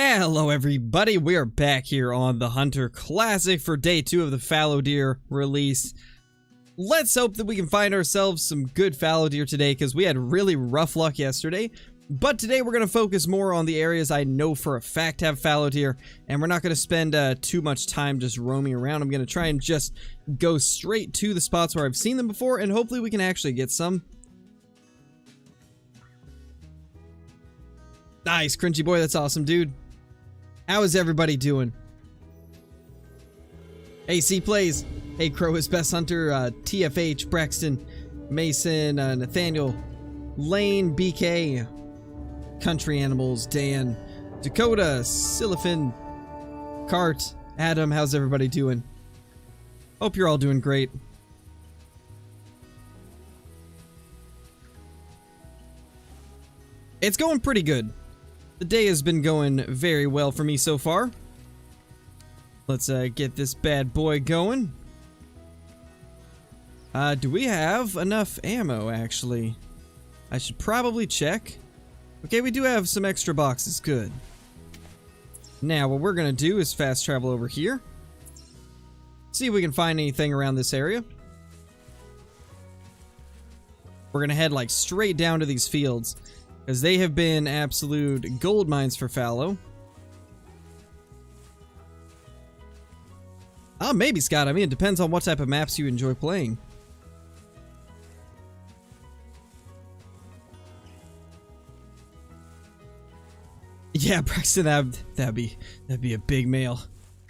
Hello everybody, we are back here on the Hunter Classic for day 2 of the fallow deer release. Let's hope that we can find ourselves some good fallow deer today, because we had really rough luck yesterday. But today we're going to focus more on the areas I know for a fact have fallow deer, and we're not going to spend too much time just roaming around. I'm going to try and just go straight to the spots where I've seen them before, and hopefully we can actually get some. Nice, Crunchy Boy, that's awesome, dude. How is everybody doing? AC Plays, Hey Crow is Best Hunter, TFH, Braxton, Mason, Nathaniel, Lane, BK, Country Animals, Dan, Dakota, Siliphin, Cart, Adam, how's everybody doing? Hope you're all doing great. It's going pretty good. The day has been going very well for me so far. Let's get this bad boy going. Do we have enough ammo, actually? I should probably check. Okay, we do have some extra boxes. Good. Now, what we're gonna do is fast travel over here. See if we can find anything around this area. We're gonna head, like, straight down to these fields, because they have been absolute gold mines for fallow. Oh, maybe, Scott. I mean, it depends on what type of maps you enjoy playing. Yeah, Braxton, that'd be a big mail.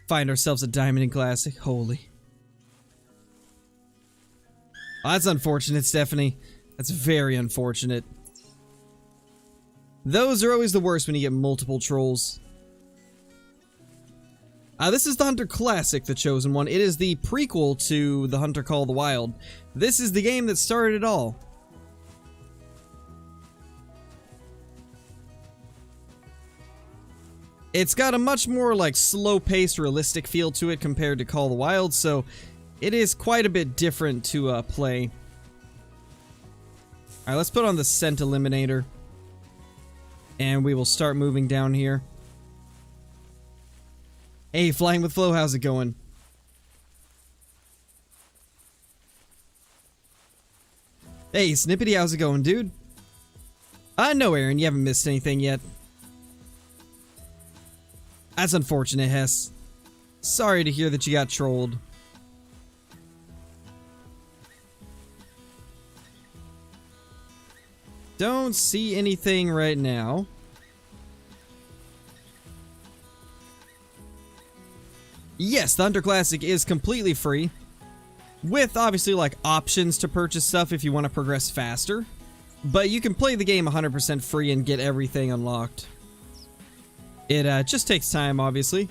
Find ourselves a Diamond in Classic. Holy. Oh, that's unfortunate, Stephanie. That's very unfortunate. Those are always the worst when you get multiple trolls. This is the Hunter Classic, the chosen one. It is the prequel to The Hunter Call of the Wild. This is the game that started it all. It's got a much more, like, slow-paced, realistic feel to it compared to Call of the Wild, so it is quite a bit different to play. Alright, let's put on the scent eliminator. And we will start moving down here. Hey, Flying with Flow, how's it going? Hey, Snippety, how's it going, dude? No, Aaron, you haven't missed anything yet. That's unfortunate, Hess. Sorry to hear that you got trolled. Don't see anything right now. Yes, the Hunter Classic is completely free, with obviously like options to purchase stuff if you want to progress faster, but you can play the game 100% free and get everything unlocked. It just takes time, obviously.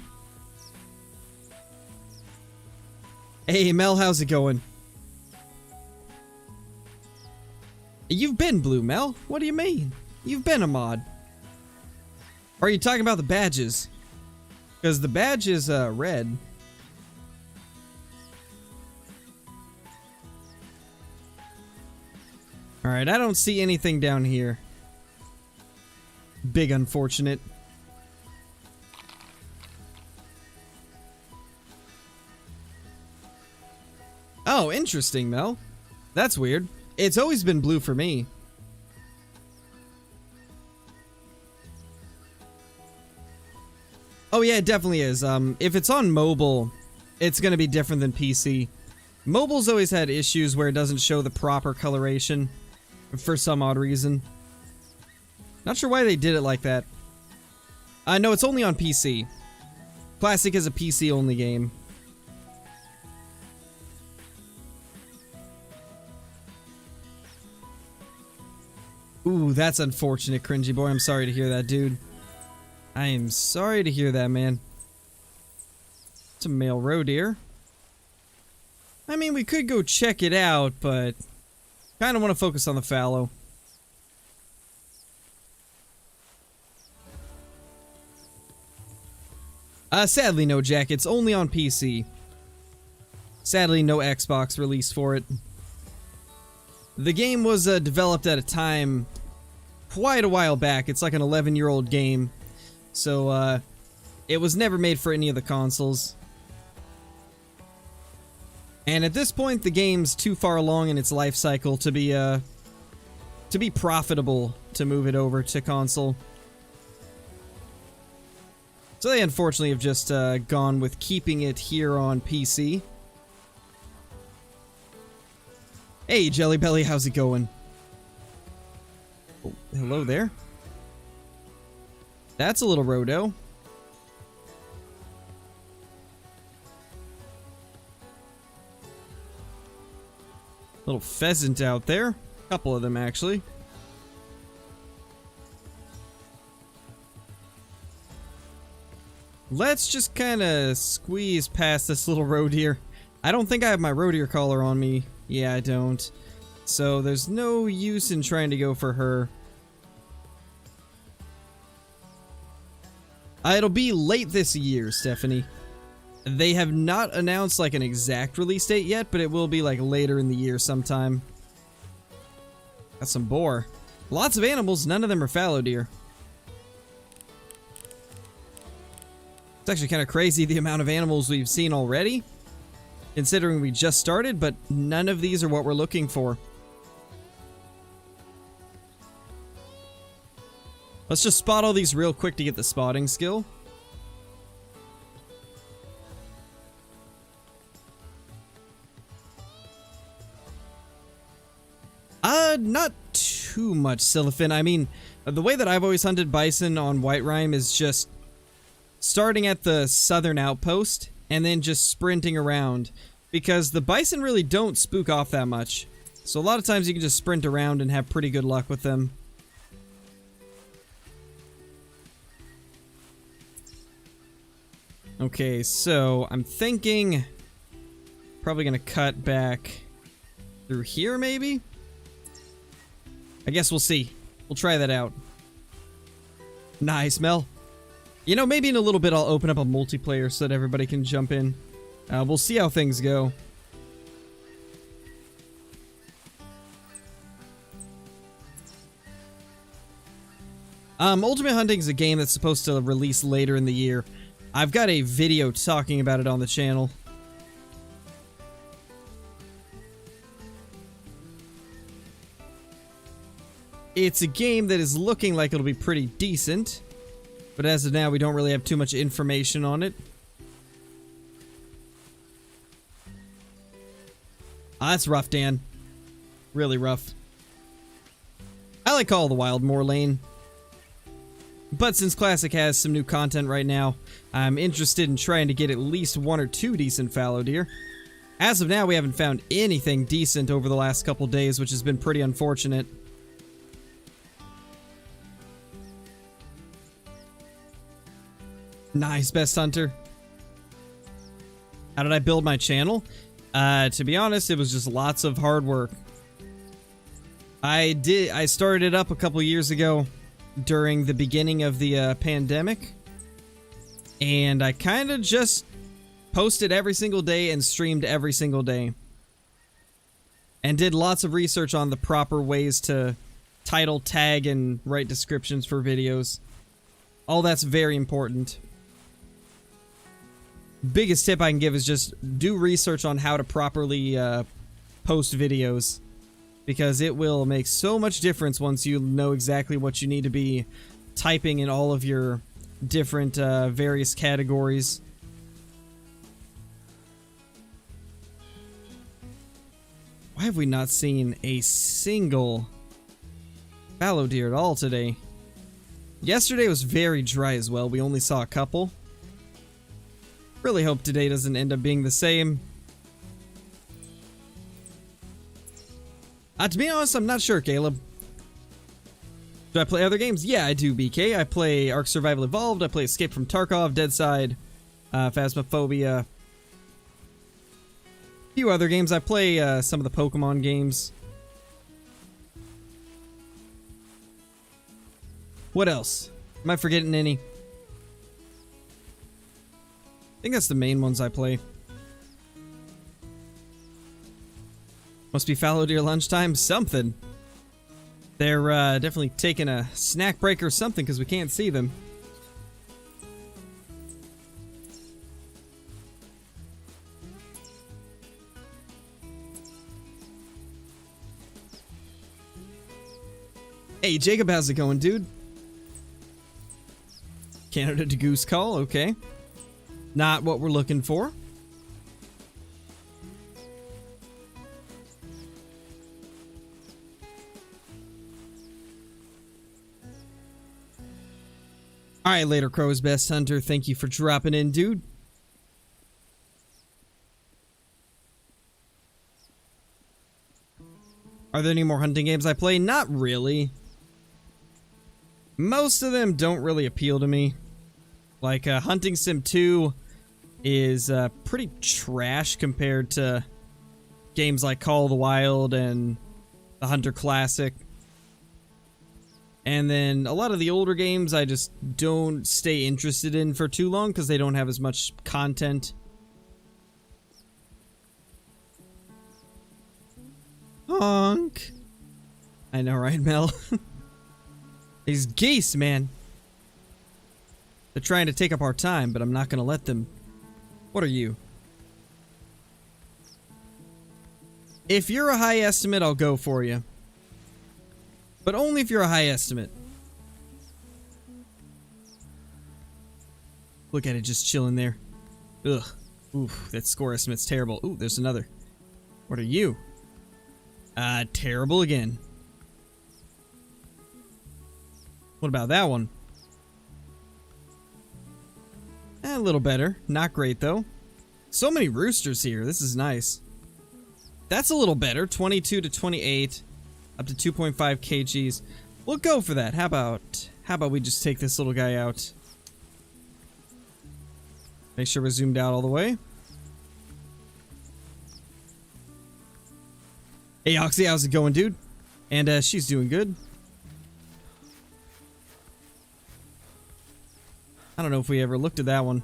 Hey Mel, how's it going? You've been blue, Mel. What do you mean? You've been a mod. Or are you talking about the badges? Because the badge is red. Alright, I don't see anything down here. Big unfortunate. Oh, interesting, Mel. That's weird. It's always been blue for me. Oh yeah, it definitely is. If it's on mobile, it's gonna be different than PC. Mobile's always had issues where it doesn't show the proper coloration for some odd reason. Not sure why they did it like that. No, it's only on PC. Classic is a PC only game. Ooh, that's unfortunate, Cringy Boy. I'm sorry to hear that, dude. I am sorry to hear that, man. It's a male roe deer. I mean, we could go check it out, but kind of want to focus on the fallow. Sadly, no, Jack. It's only on PC. Sadly, no Xbox release for it. The game was developed at a time quite a while back. It's like an 11-year-old game. So, It was never made for any of the consoles. And at this point, the game's too far along in its life cycle to be profitable to move it over to console. So they unfortunately have just gone with keeping it here on PC. Hey, Jelly Belly, how's it going? Oh, hello there. That's a little Rodo. Little pheasant out there. A couple of them, actually. Let's just kind of squeeze past this little roe deer. I don't think I have my roe deer collar on me. Yeah, I don't. So there's no use in trying to go for her. It'll be late this year, Stephanie. They have not announced like an exact release date yet, but it will be like later in the year sometime. Got some boar. Lots of animals, none of them are fallow deer. It's actually kind of crazy the amount of animals we've seen already, considering we just started, but none of these are what we're looking for. Let's just spot all these real quick to get the spotting skill. Not too much Siliphin. I mean, the way that I've always hunted bison on White Rime is just starting at the southern outpost and then just sprinting around, because the bison really don't spook off that much. So a lot of times you can just sprint around and have pretty good luck with them. Okay, so I'm thinking probably gonna cut back through here maybe? I guess we'll see. We'll try that out. Nice, Mel. You know, maybe in a little bit I'll open up a multiplayer so that everybody can jump in. We'll see how things go. Ultimate Hunting is a game that's supposed to release later in the year. I've got a video talking about it on the channel. It's a game that is looking like it'll be pretty decent, but as of now we don't really have too much information on it. That's rough, Dan. Really rough. I like Call of the Wild more, Lane. But since Classic has some new content right now, I'm interested in trying to get at least 1 or 2 decent fallow deer. As of now, we haven't found anything decent over the last couple days, which has been pretty unfortunate. Nice, Best Hunter. How did I build my channel? To be honest, it was just lots of hard work. I started it up a couple years ago during the beginning of the pandemic, and I kind of just posted every single day and streamed every single day, and did lots of research on the proper ways to title, tag, and write descriptions for videos. All that's very important. Biggest tip I can give is just do research on how to properly post videos, because it will make so much difference once you know exactly what you need to be typing in all of your different various categories. Why have we not seen a single fallow deer at all today? Yesterday was very dry as well. We only saw a couple. Really hope today doesn't end up being the same. To be honest, I'm not sure, Caleb. Do I play other games? Yeah, I do, BK. I play Ark Survival Evolved, I play Escape from Tarkov, Deadside, Phasmophobia. A few other games. I play some of the Pokemon games. What else? Am I forgetting any? I think that's the main ones I play. Must be fallow deer lunchtime? Something. They're definitely taking a snack break or something because we can't see them. Hey, Jacob, how's it going, dude? Canada to Goose Call, okay. Not what we're looking for. Alright, later, Crow's Best Hunter. Thank you for dropping in, dude. Are there any more hunting games I play? Not really. Most of them don't really appeal to me. Like, Hunting Sim 2 is pretty trash compared to games like Call of the Wild and the Hunter Classic. And then a lot of the older games I just don't stay interested in for too long because they don't have as much content. Honk. I know, right, Mel? These geese, man. They're trying to take up our time, but I'm not gonna let them. What are you? If you're a high estimate, I'll go for you. But only if you're a high estimate. Look at it just chilling there. Ugh. Oof, that score estimate's terrible. Ooh, there's another. What are you? Terrible again. What about that one? A little better. Not great, though. So many roosters here. This is nice. That's a little better. 22 to 28. Up to 2.5 kgs. We'll go for that. How about we just take this little guy out? Make sure we're zoomed out all the way. Hey, Oxy, how's it going, dude? And, she's doing good. I don't know if we ever looked at that one.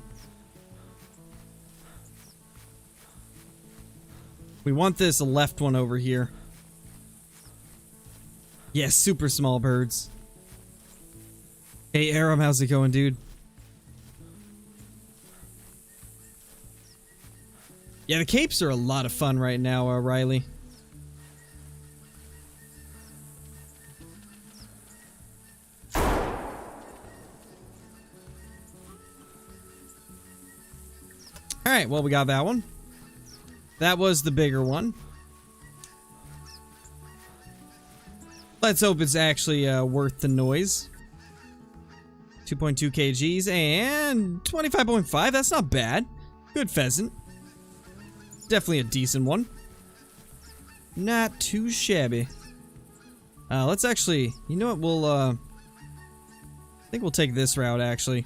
We want this left one over here. Yes, super small birds. Hey, Aram, how's it going, dude? Yeah, the capes are a lot of fun right now, Riley. Alright, well, we got that one. That was the bigger one. Let's hope it's actually worth the noise. 2.2 kgs and 25.5. That's not bad. Good pheasant. Definitely a decent one. Not too shabby. Let's actually... You know what? We'll, I think we'll take this route, actually.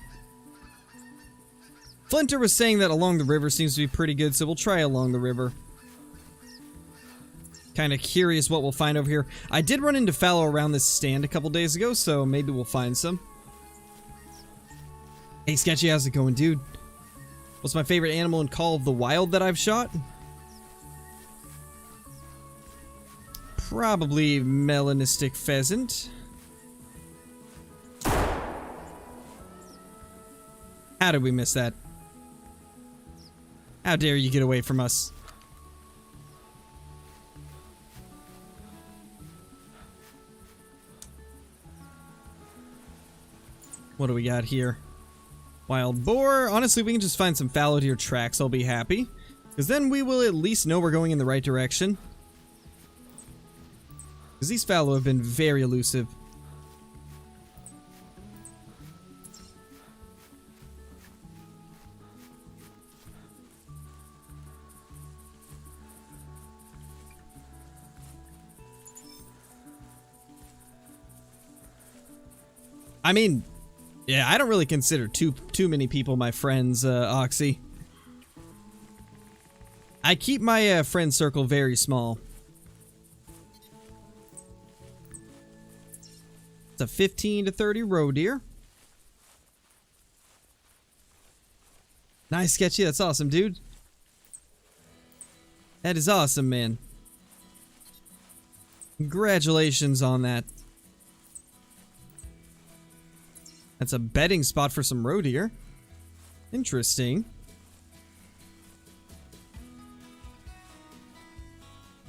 Flinter was saying that along the river seems to be pretty good, so we'll try along the river. Kind of curious what we'll find over here. I did run into fallow around this stand a couple days ago, so maybe we'll find some. Hey, Sketchy, how's it going, dude? What's my favorite animal in Call of the Wild that I've shot? Probably melanistic pheasant. How did we miss that? How dare you get away from us? What do we got here? Wild boar. Honestly, we can just find some fallow deer tracks. I'll be happy. Because then we will at least know we're going in the right direction. Because these fallow have been very elusive. I mean, yeah, I don't really consider too many people my friends, Oxy. I keep my friend circle very small. It's a 15 to 30 roe deer. Nice, Sketchy. That's awesome, dude. That is awesome, man. Congratulations on that. That's a bedding spot for some roe deer. Interesting.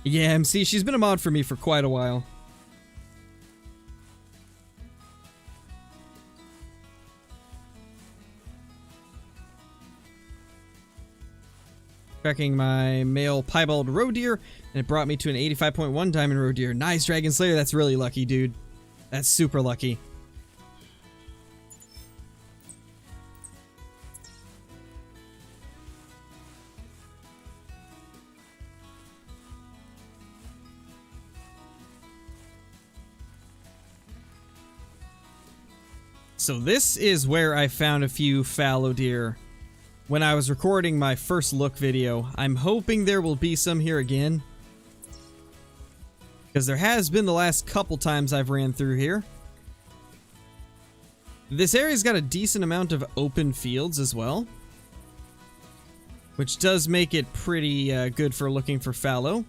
Yeah, MC, she's been a mod for me for quite a while. Tracking my male piebald roe deer, and it brought me to an 85.1 diamond roe deer. Nice, Dragon Slayer. That's really lucky, dude. That's super lucky. So this is where I found a few fallow deer when I was recording my first look video. I'm hoping there will be some here again, because there has been the last couple times I've ran through here. This area's got a decent amount of open fields as well, which does make it pretty good for looking for fallow.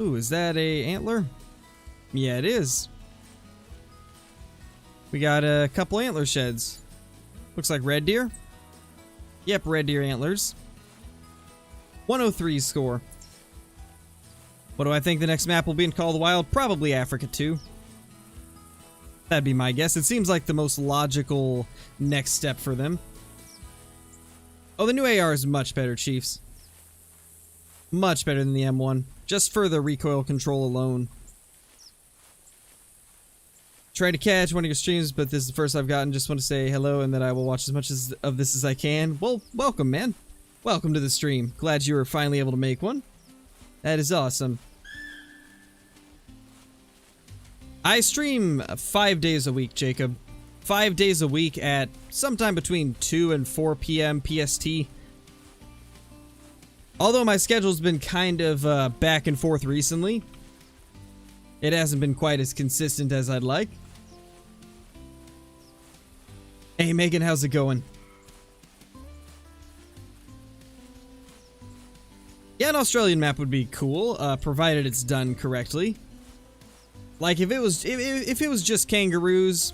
Ooh, is that a antler? Yeah, it is. We got a couple antler sheds. Looks like red deer. Yep, red deer antlers. 103 score. What do I think the next map will be in Call of the Wild? Probably Africa 2. That'd be my guess. It seems like the most logical next step for them. Oh, the new AR is much better, Chiefs. Much better than the M1. Just for the recoil control alone. Tried to catch one of your streams, but this is the first I've gotten. Just want to say hello and that I will watch as much of this as I can. Well, welcome, man. Welcome to the stream. Glad you were finally able to make one. That is awesome. I stream 5 days a week, Jacob. 5 days a week at sometime between 2 and 4 p.m. PST. Although my schedule's been kind of back and forth recently, it hasn't been quite as consistent as I'd like. Hey Megan, how's it going? Yeah, an Australian map would be cool, provided it's done correctly. Like if it was just kangaroos,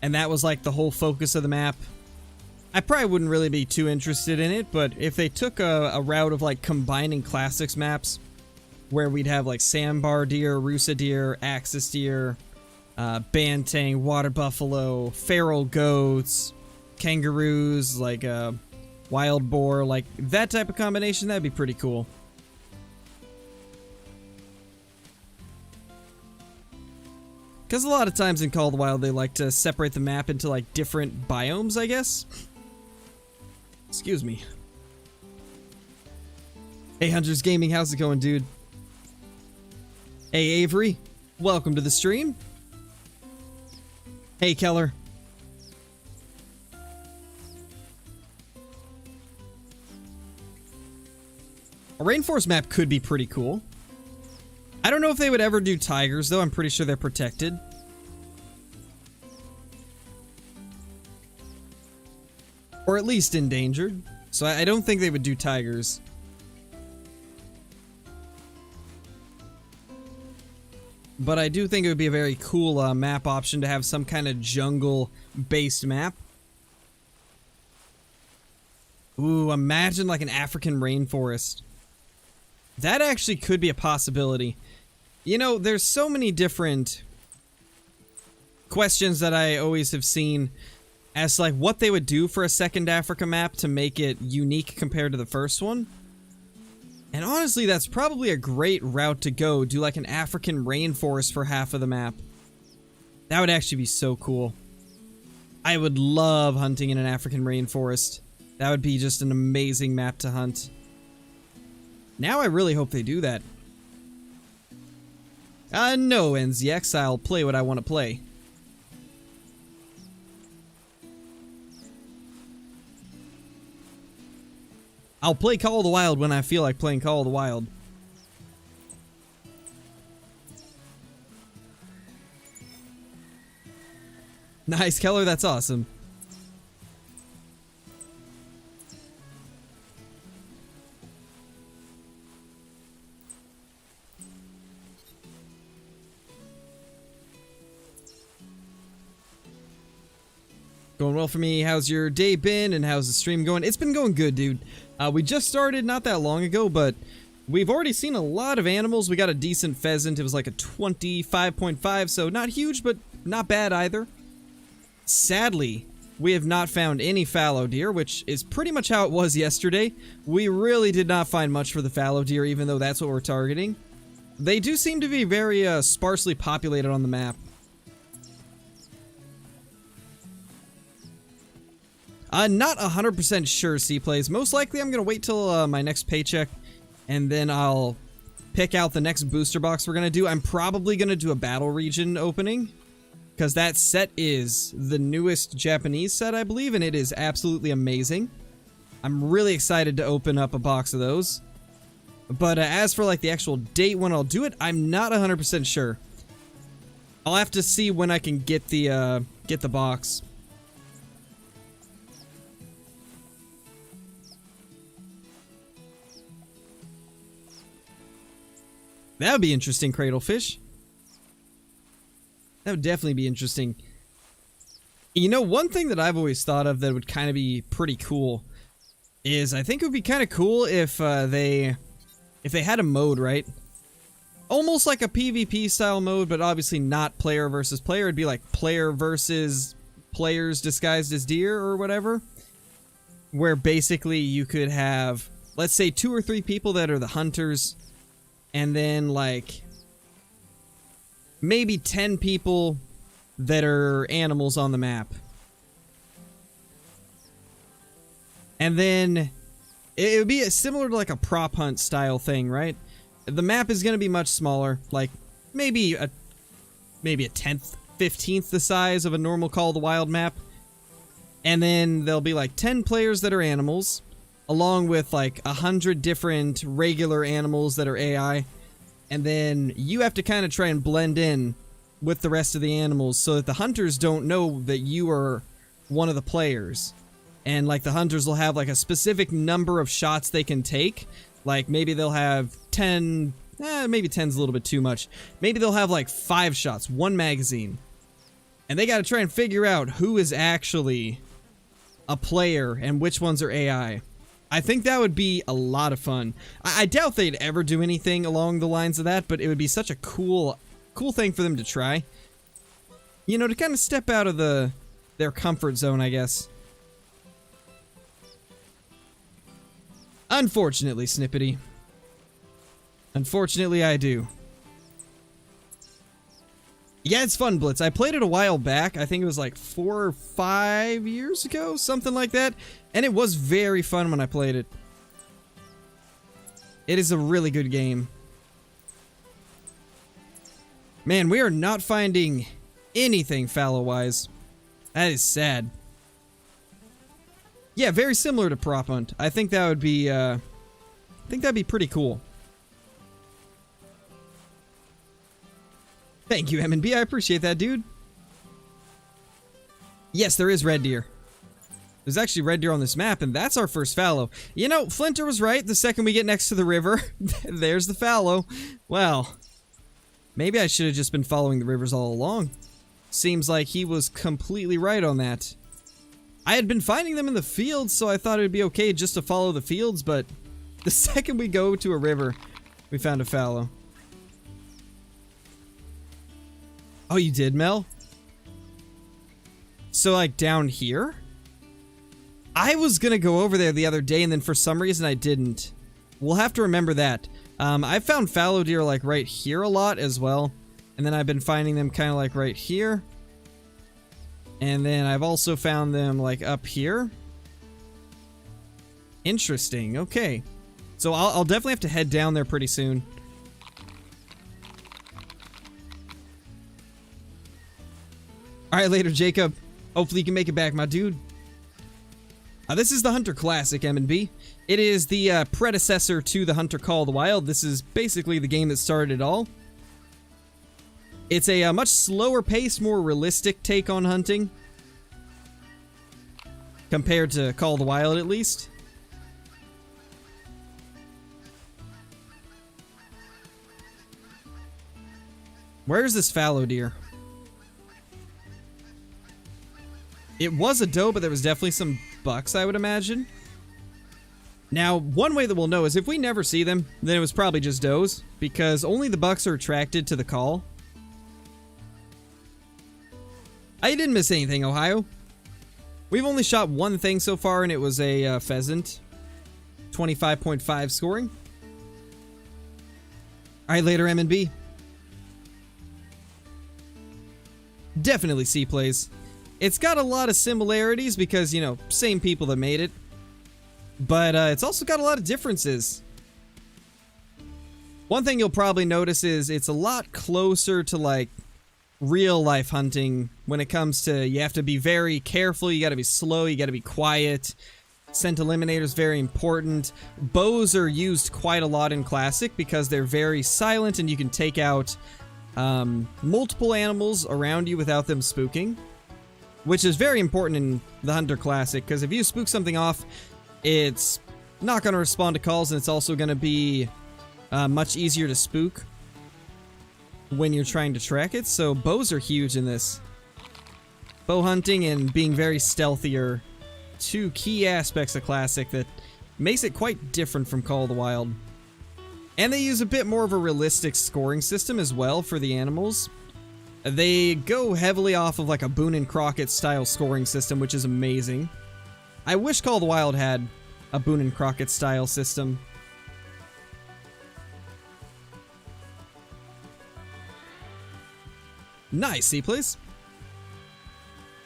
and that was like the whole focus of the map, I probably wouldn't really be too interested in it. But if they took a route of like combining classics maps, where we'd have like sandbar deer, rusa deer, axis deer, bantang, water buffalo, feral goats, kangaroos, like wild boar, like that type of combination, that'd be pretty cool. Because a lot of times in Call of the Wild, they like to separate the map into like different biomes, I guess. Excuse me. Hey Hunters Gaming, how's it going, dude? Hey Avery, welcome to the stream. Hey Keller. A rainforest map could be pretty cool. I don't know if they would ever do tigers, though. I'm pretty sure they're protected. Or at least endangered. So I don't think they would do tigers. But I do think it would be a very cool map option to have some kind of jungle-based map. Ooh, imagine like an African rainforest. That actually could be a possibility. You know, there's so many different questions that I always have seen as to like what they would do for a second Africa map to make it unique compared to the first one. And honestly, that's probably a great route to go. Do like an African rainforest for half of the map. That would actually be so cool. I would love hunting in an African rainforest. That would be just an amazing map to hunt. Now I really hope they do that. No, NZX, I'll play what I want to play. I'll play Call of the Wild when I feel like playing Call of the Wild. Nice, Keller, that's awesome. Going well for me. How's your day been and how's the stream going? It's been going good, dude. We just started not that long ago, but we've already seen a lot of animals. We got a decent pheasant. It was like a 25.5, so not huge, but not bad either. Sadly, we have not found any fallow deer, which is pretty much how it was yesterday. We really did not find much for the fallow deer, even though that's what we're targeting. They do seem to be very sparsely populated on the map. Not 100% sure, C-Plays. Most likely I'm going to wait till my next paycheck, and then I'll pick out the next booster box we're going to do. I'm probably going to do a battle region opening, because that set is the newest Japanese set, I believe, and it is absolutely amazing. I'm really excited to open up a box of those. But as for like the actual date when I'll do it, I'm not 100% sure. I'll have to see when I can get the box. That would be interesting, Cradlefish. That would definitely be interesting. You know, one thing that I've always thought of that would kind of be pretty cool is I think it would be kind of cool if they had a mode, right? Almost like a PvP style mode, but obviously not player versus player. It'd be like player versus players disguised as deer or whatever. Where basically you could have, let's say, 2 or 3 people that are the hunters, and then like maybe 10 people that are animals on the map. And then it would be similar to like a prop hunt style thing, right? The map is going to be much smaller, like maybe a 10th, 15th the size of a normal Call of the Wild map. And then there'll be like 10 players that are animals, along with like 100 different regular animals that are AI. And then you have to kind of try and blend in with the rest of the animals so that the hunters don't know that you are one of the players. And like the hunters will have like a specific number of shots they can take. Like maybe they'll have 10, maybe 10's a little bit too much. Maybe they'll have like 5 shots, 1 magazine. And they got to try and figure out who is actually a player and which ones are AI. I think that would be a lot of fun. I doubt they'd ever do anything along the lines of that, but it would be such a cool thing for them to try. You know, to kind of step out of their comfort zone, I guess. Unfortunately, Snippety. Unfortunately, I do. Yeah, it's fun, Blitz. I played it a while back. I think it was like 4 or 5 years ago, something like that. And it was very fun when I played it. It is a really good game. Man, we are not finding anything fallow-wise. That is sad. Yeah, very similar to Prop Hunt. I think that would be, I think that'd be pretty cool. Thank you, M&B. I appreciate that, dude. Yes, there is red deer. There's actually red deer on this map, and that's our first fallow. You know, Flinter was right. The second we get next to the river, there's the fallow. Well, maybe I should have just been following the rivers all along. Seems like he was completely right on that. I had been finding them in the fields, so I thought it would be okay just to follow the fields, but the second we go to a river, we found a fallow. Oh, you did, Mel? So, like, down here? I was gonna go over there the other day, and then for some reason I didn't. We'll have to remember that. I found fallow deer, like, right here a lot as well. And then I've been finding them kind of, like, right here. And then I've also found them, like, up here. Interesting, okay. So I'll definitely have to head down there pretty soon. Alright, later, Jacob. Hopefully you can make it back, my dude. This is the Hunter Classic, M&B. It is the predecessor to the Hunter Call of the Wild. This is basically the game that started it all. It's a much slower pace, more realistic take on hunting. Compared to Call of the Wild, at least. Where's this fallow deer? It was a doe, but there was definitely some bucks, I would imagine. Now, one way that we'll know is if we never see them, then it was probably just does, because only the bucks are attracted to the call. I didn't miss anything, Ohio. We've only shot one thing so far, and it was a pheasant. 25.5 scoring. Alright, later M&B. Definitely C plays. It's got a lot of similarities because, you know, same people that made it. But it's also got a lot of differences. One thing you'll probably notice is it's a lot closer to, like, real life hunting when it comes to, you have to be very careful, you gotta be slow, you gotta be quiet. Scent eliminator is very important. Bows are used quite a lot in Classic because they're very silent and you can take out multiple animals around you without them spooking. Which is very important in the Hunter Classic, because if you spook something off, it's not going to respond to calls, and it's also going to be much easier to spook when you're trying to track it. So bows are huge in this. Bow hunting and being very stealthy are two key aspects of Classic that makes it quite different from Call of the Wild. And they use a bit more of a realistic scoring system as well for the animals. They go heavily off of like a Boone and Crockett style scoring system, which is amazing. I wish Call of the Wild had a Boone and Crockett style system. Nice, see, please.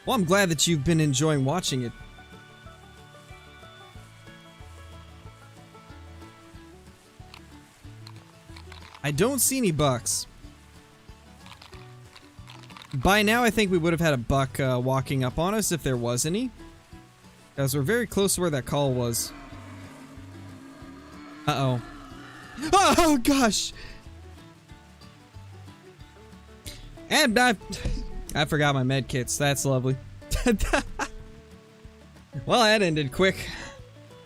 Well, I'm glad that you've been enjoying watching it. I don't see any bucks. By now, I think we would have had a buck walking up on us if there was any. Because we're very close to where that call was. Uh-oh. Oh, gosh! And I forgot my med kits. That's lovely. Well, that ended quick.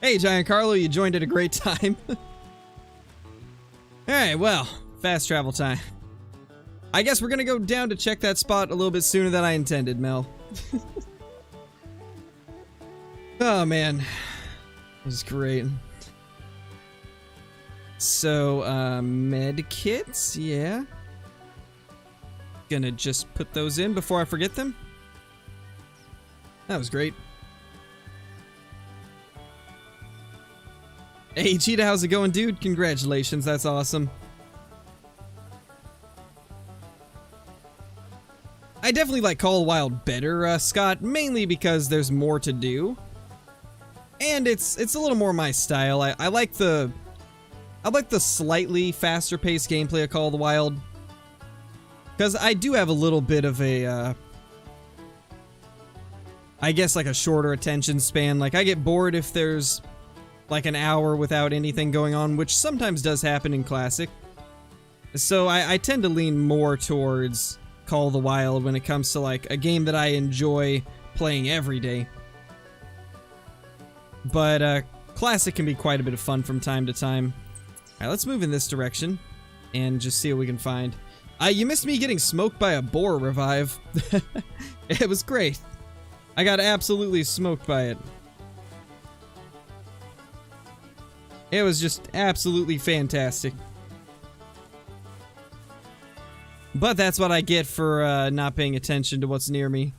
Hey, Giant Carlo, you joined at a great time. Alright, well, fast travel time. I guess we're gonna go down to check that spot a little bit sooner than I intended, Mel. Oh, man. This is great. So, med kits, yeah. Gonna just put those in before I forget them. That was great. Hey, Cheetah, how's it going, dude? Congratulations, that's awesome. I definitely like Call of the Wild better, Scott, mainly because there's more to do. And it's a little more my style. I like the slightly faster paced gameplay of Call of the Wild. Because I do have a little bit of a, I guess like a shorter attention span. Like I get bored if there's like an hour without anything going on, which sometimes does happen in Classic. So I tend to lean more towards Call of the Wild when it comes to like a game that I enjoy playing every day. But Classic can be quite a bit of fun from time to time. Alright, let's move in this direction and just see what we can find. You missed me getting smoked by a boar revive. It was great. I got absolutely smoked by it. It was just absolutely fantastic. But that's what I get for not paying attention to what's near me.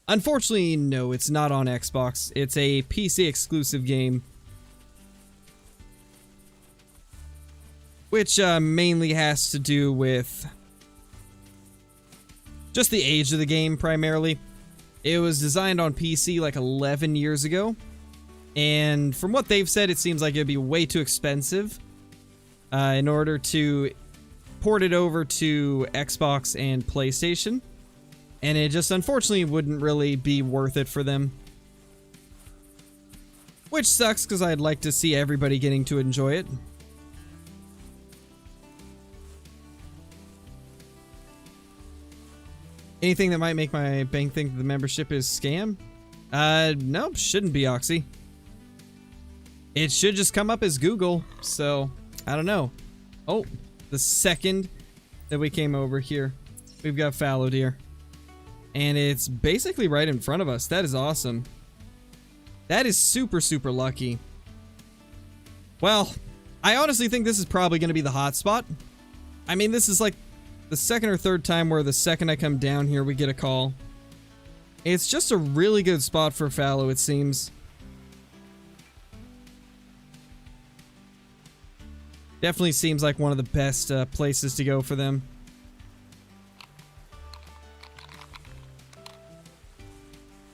Unfortunately, no, it's not on Xbox. It's a PC exclusive game. Which mainly has to do with just the age of the game, primarily. It was designed on PC like 11 years ago. And from what they've said, it seems like it'd be way too expensive in order to port it over to Xbox and PlayStation. And it just unfortunately wouldn't really be worth it for them. Which sucks, because I'd like to see everybody getting to enjoy it. Anything that might make my bank think the membership is scam? Nope, shouldn't be, Oxy. It should just come up as Google, so I don't know. Oh, the second that we came over here, we've got fallow deer. And it's basically right in front of us. That is awesome. That is super, super lucky. Well, I honestly think this is probably going to be the hotspot. I mean, this is like the second or third time where the second I come down here, we get a call. It's just a really good spot for fallow, it seems. Definitely seems like one of the best places to go for them.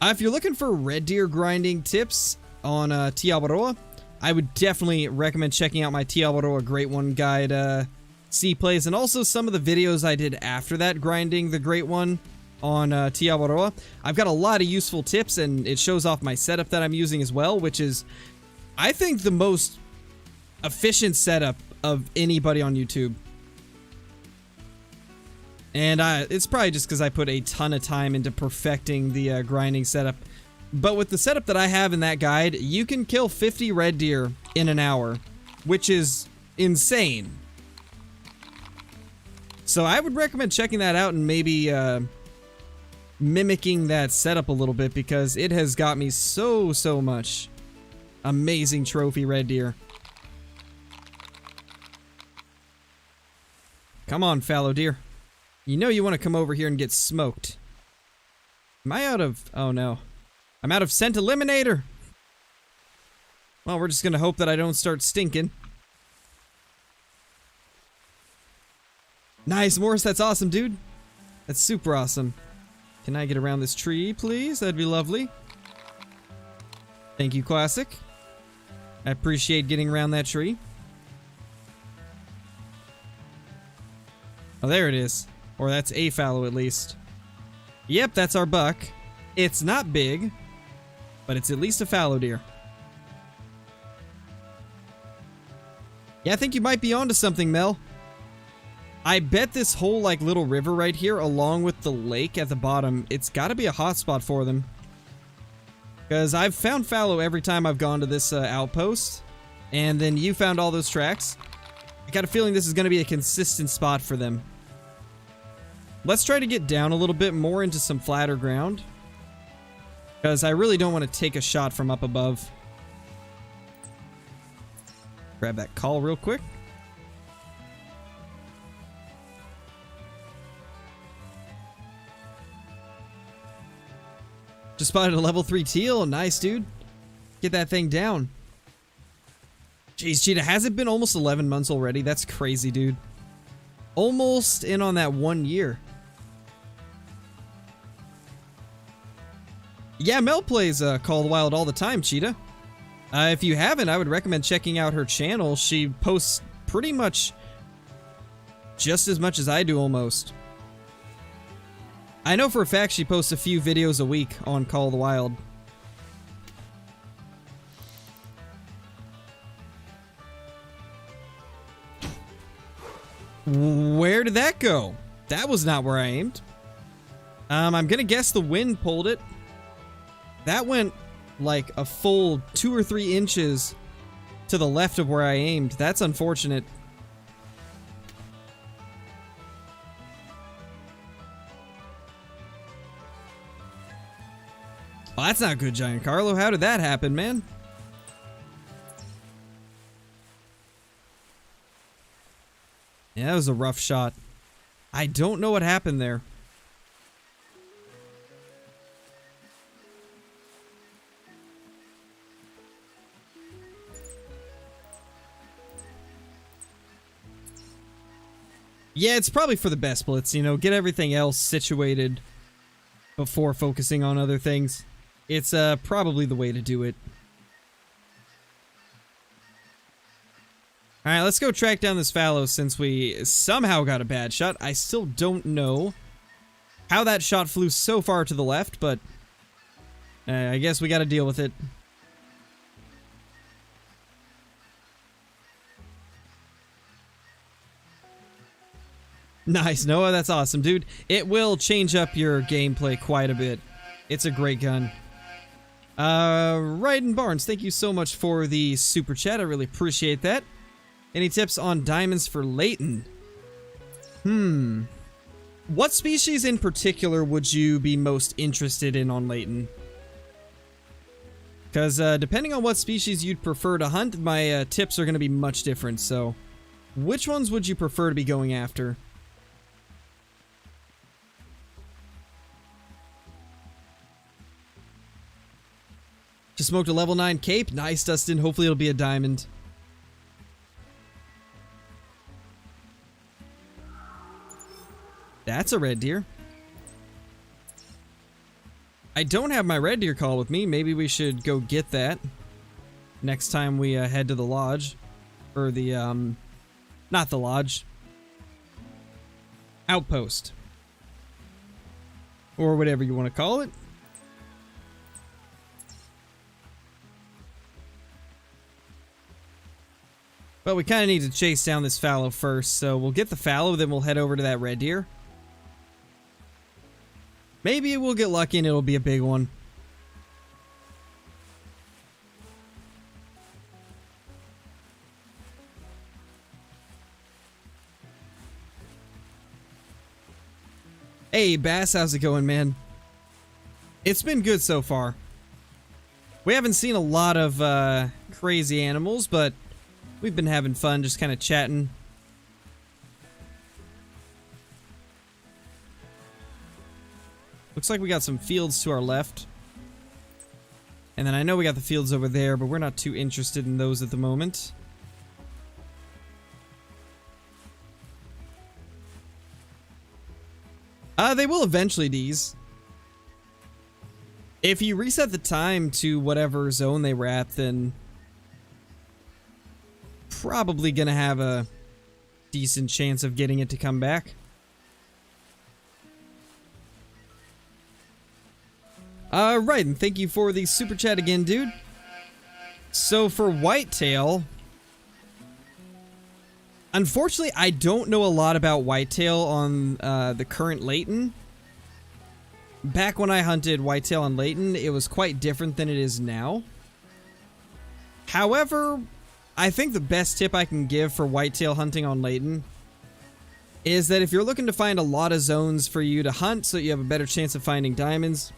If you're looking for red deer grinding tips on Tiawaroa, I would definitely recommend checking out my Tiawaroa Great One Guide C plays, and also some of the videos I did after that grinding the Great One on Tiawaroa. I've got a lot of useful tips, and it shows off my setup that I'm using as well, which is, I think, the most efficient setup of anybody on YouTube. And it's probably just because I put a ton of time into perfecting the grinding setup. But with the setup that I have in that guide, you can kill 50 red deer in an hour, which is insane. So I would recommend checking that out and maybe mimicking that setup a little bit, because it has got me so much amazing trophy red deer. Come on, fallow deer. You know you want to come over here and get smoked. Am I out of... Oh no. I'm out of scent eliminator! Well, we're just gonna hope that I don't start stinking. Nice, Morris, that's awesome, dude. That's super awesome. Can I get around this tree, please? That'd be lovely. Thank you, Classic. I appreciate getting around that tree. Oh, there it is. Or that's a fallow, at least. Yep, that's our buck. It's not big, but it's at least a fallow deer. Yeah, I think you might be onto something, Mel. I bet this whole, like, little river right here, along with the lake at the bottom, it's gotta be a hotspot for them. Because I've found fallow every time I've gone to this outpost, and then you found all those tracks. I got a feeling this is gonna be a consistent spot for them. Let's try to get down a little bit more into some flatter ground, because I really don't want to take a shot from up above. Grab that call real quick. Just spotted a level 3 teal. Nice, dude. Get that thing down. Jeez, Cheetah, has it been almost 11 months already? That's crazy, dude. Almost in on that 1 year. Yeah, Mel plays Call of the Wild all the time, Cheetah. If you haven't, I would recommend checking out her channel. She posts pretty much just as much as I do, almost. I know for a fact she posts a few videos a week on Call of the Wild. Where did that go? That was not where I aimed. I'm gonna guess the wind pulled it. That went like a full 2 or 3 inches to the left of where I aimed. That's unfortunate. Well, that's not good, Giant Carlo. How did that happen, man? Yeah, that was a rough shot. I don't know what happened there. Yeah, it's probably for the best, Blitz. You know, get everything else situated before focusing on other things. It's probably the way to do it. Alright, let's go track down this fallow since we somehow got a bad shot. I still don't know how that shot flew so far to the left, but I guess we gotta deal with it. Nice, Noah, that's awesome, dude. It will change up your gameplay quite a bit. It's a great gun. Ryden Barnes, thank you so much for the super chat. I really appreciate that. Any tips on diamonds for Leighton? What species in particular would you be most interested in on Leighton? Because depending on what species you'd prefer to hunt, my tips are going to be much different. So, which ones would you prefer to be going after? Just smoked a level 9 cape. Nice, Dustin. Hopefully it'll be a diamond. That's a red deer. I don't have my red deer call with me. Maybe we should go get that next time we head to the lodge. Or the, not the lodge. Outpost. Or whatever you want to call it. But we kind of need to chase down this fallow first, so we'll get the fallow, then we'll head over to that red deer. Maybe we'll get lucky and it'll be a big one. Hey, Bass, how's it going, man? It's been good so far. We haven't seen a lot of crazy animals, but we've been having fun just kind of chatting. Looks like we got some fields to our left. And then I know we got the fields over there, but we're not too interested in those at the moment. They will eventually, D's. If you reset the time to whatever zone they were at, then probably gonna have a decent chance of getting it to come back. Right, and thank you for the super chat again, dude. So for whitetail, unfortunately, I don't know a lot about whitetail on the current Layton. Back when I hunted whitetail on Layton, it was quite different than it is now. However, I think the best tip I can give for whitetail hunting on Layton is that if you're looking to find a lot of zones for you to hunt so you have a better chance of finding diamonds,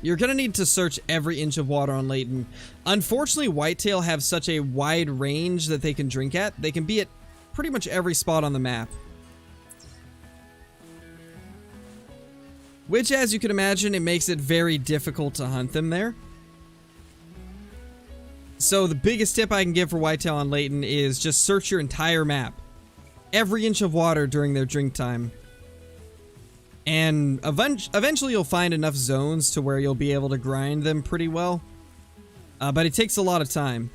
you're going to need to search every inch of water on Layton. Unfortunately, whitetail have such a wide range that they can drink at. They can be at pretty much every spot on the map. Which, as you can imagine, it makes it very difficult to hunt them there. So the biggest tip I can give for whitetail on Layton is just search your entire map. Every inch of water during their drink time. And eventually you'll find enough zones to where you'll be able to grind them pretty well. But it takes a lot of time.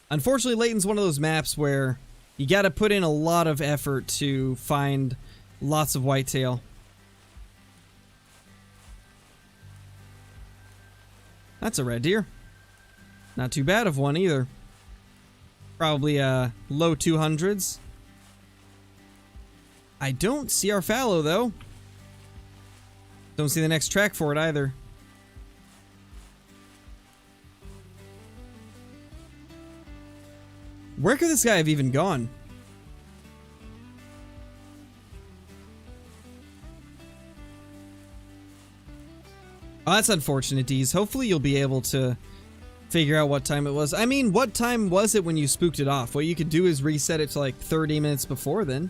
Unfortunately, Layton's one of those maps where you gotta put in a lot of effort to find lots of whitetail. That's a red deer. Not too bad of one either. Probably low 200s. I don't see our fallow though. Don't see the next track for it either. Where could this guy have even gone? Oh, that's unfortunate, D's. Hopefully you'll be able to figure out what time it was. I mean, what time was it when you spooked it off? What you could do is reset it to like 30 minutes before then.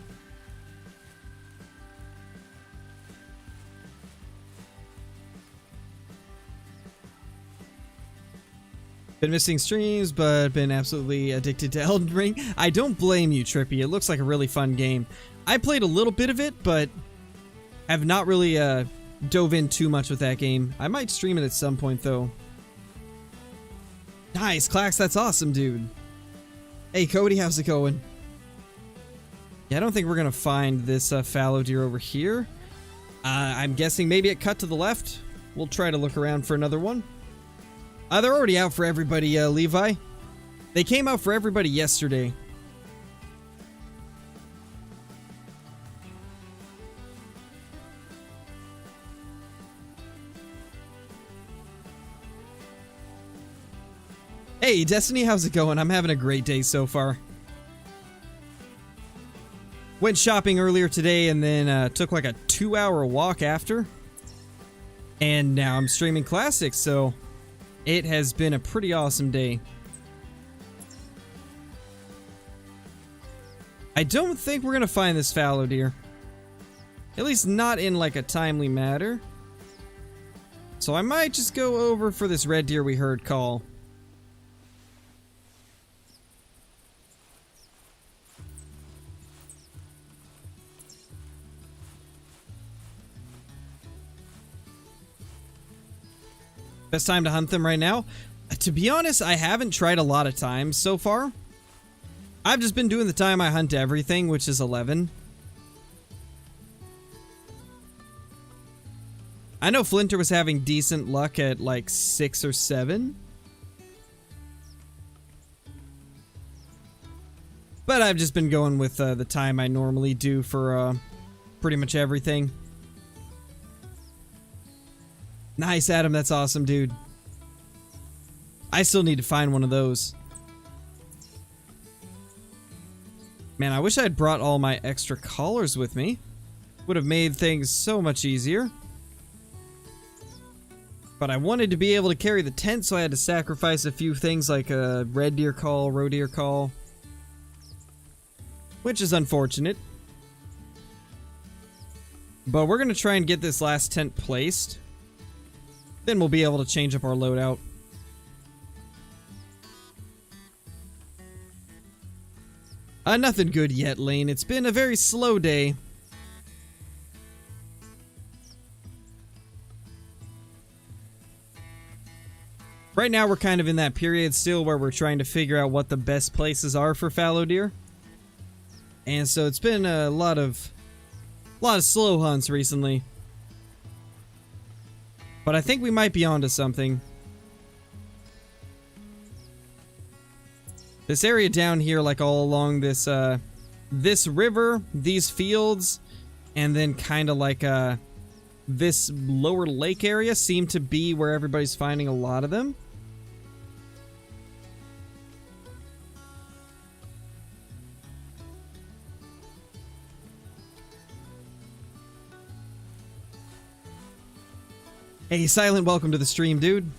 Been missing streams, but been absolutely addicted to Elden Ring. I don't blame you, Trippy. It looks like a really fun game. I played a little bit of it, but have not really dove in too much with that game. I might stream it at some point, though. Nice, Clax. That's awesome, dude. Hey, Cody, how's it going? Yeah, I don't think we're going to find this fallow deer over here. I'm guessing maybe it cut to the left. We'll try to look around for another one. They're already out for everybody, Levi. They came out for everybody yesterday. Hey, Destiny, how's it going? I'm having a great day so far. Went shopping earlier today and then took like a 2-hour walk after. And now I'm streaming classics, so it has been a pretty awesome day. I don't think we're gonna find this fallow deer. At least not in like a timely manner. So I might just go over for this red deer we heard call. Best time to hunt them right now? To be honest, I haven't tried a lot of times so far. I've just been doing the time I hunt everything, which is 11. I know Flinter was having decent luck at like 6 or 7. But I've just been going with the time I normally do for pretty much everything. Nice, Adam. That's awesome, dude. I still need to find one of those. Man, I wish I had brought all my extra collars with me. Would have made things so much easier. But I wanted to be able to carry the tent, so I had to sacrifice a few things like a red deer call, roe deer call. Which is unfortunate. But we're going to try and get this last tent placed. Then we'll be able to change up our loadout. Nothing good yet, Lane. It's been a very slow day. Right now, we're kind of in that period still where we're trying to figure out what the best places are for fallow deer. And so it's been a lot of slow hunts recently. But I think we might be onto something. This area down here, like all along this this river, these fields, and then kind of like this lower lake area seem to be where everybody's finding a lot of them. Hey, Silent, welcome to the stream, dude.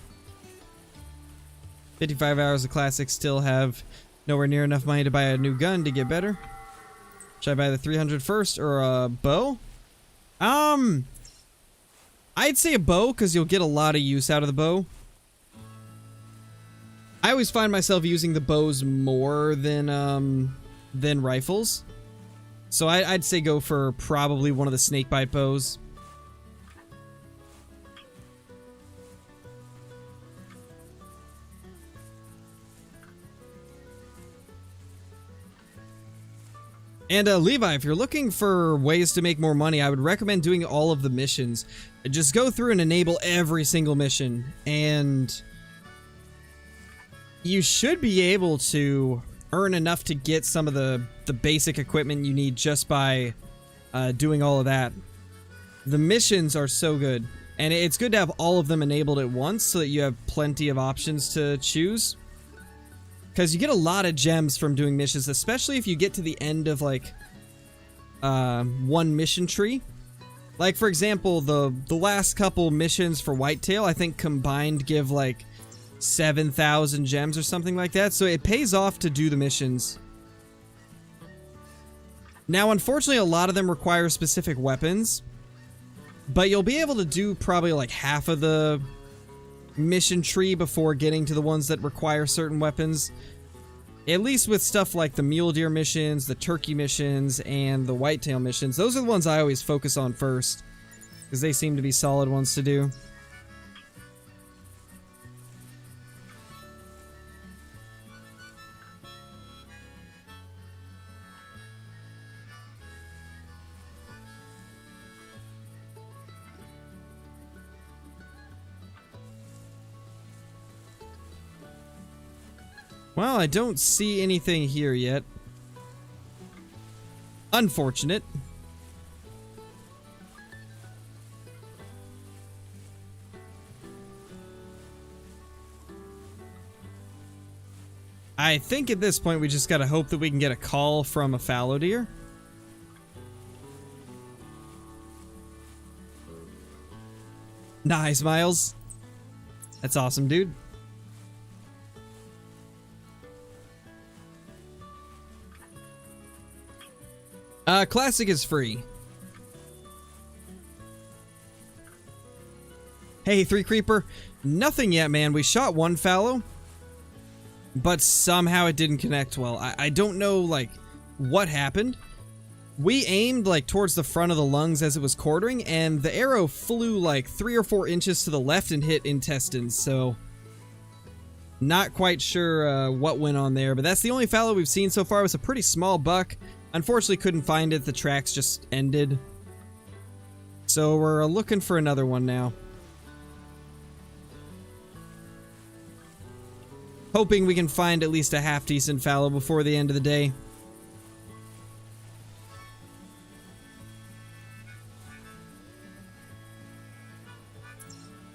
55 hours of classics, still have nowhere near enough money to buy a new gun to get better. Should I buy the 300 first or a bow? I'd say a bow because you'll get a lot of use out of the bow. I always find myself using the bows more than rifles. So I'd say go for probably one of the snakebite bows. And Levi, if you're looking for ways to make more money, I would recommend doing all of the missions. Just go through and enable every single mission, and you should be able to earn enough to get some of the basic equipment you need just by doing all of that. The missions are so good, and it's good to have all of them enabled at once so that you have plenty of options to choose. Because you get a lot of gems from doing missions, especially if you get to the end of, like, one mission tree. Like, for example, the last couple missions for Whitetail, I think combined give, like, 7,000 gems or something like that. So it pays off to do the missions. Now, unfortunately, a lot of them require specific weapons. But you'll be able to do probably, like, half of the mission tree before getting to the ones that require certain weapons. At least with stuff like the mule deer missions, the turkey missions, and the whitetail missions. Those are the ones I always focus on first, because they seem to be solid ones to do. Well, I don't see anything here yet. Unfortunate. I think at this point we just gotta hope that we can get a call from a fallow deer. Nice, Miles. That's awesome, dude. Classic is free. Hey, Hey, 3 creeper. Nothing yet, man. We shot 1 fallow, but somehow it didn't connect well. I don't know, like, what happened. We aimed, like, towards the front of the lungs as it was quartering, and the arrow flew, like, 3 or 4 inches to the left and hit intestines, so... Not quite sure what went on there, but that's the only fallow we've seen so far. It was a pretty small buck. Unfortunately, couldn't find it. The tracks just ended. So we're looking for another one now. Hoping we can find at least a half-decent fallow before the end of the day.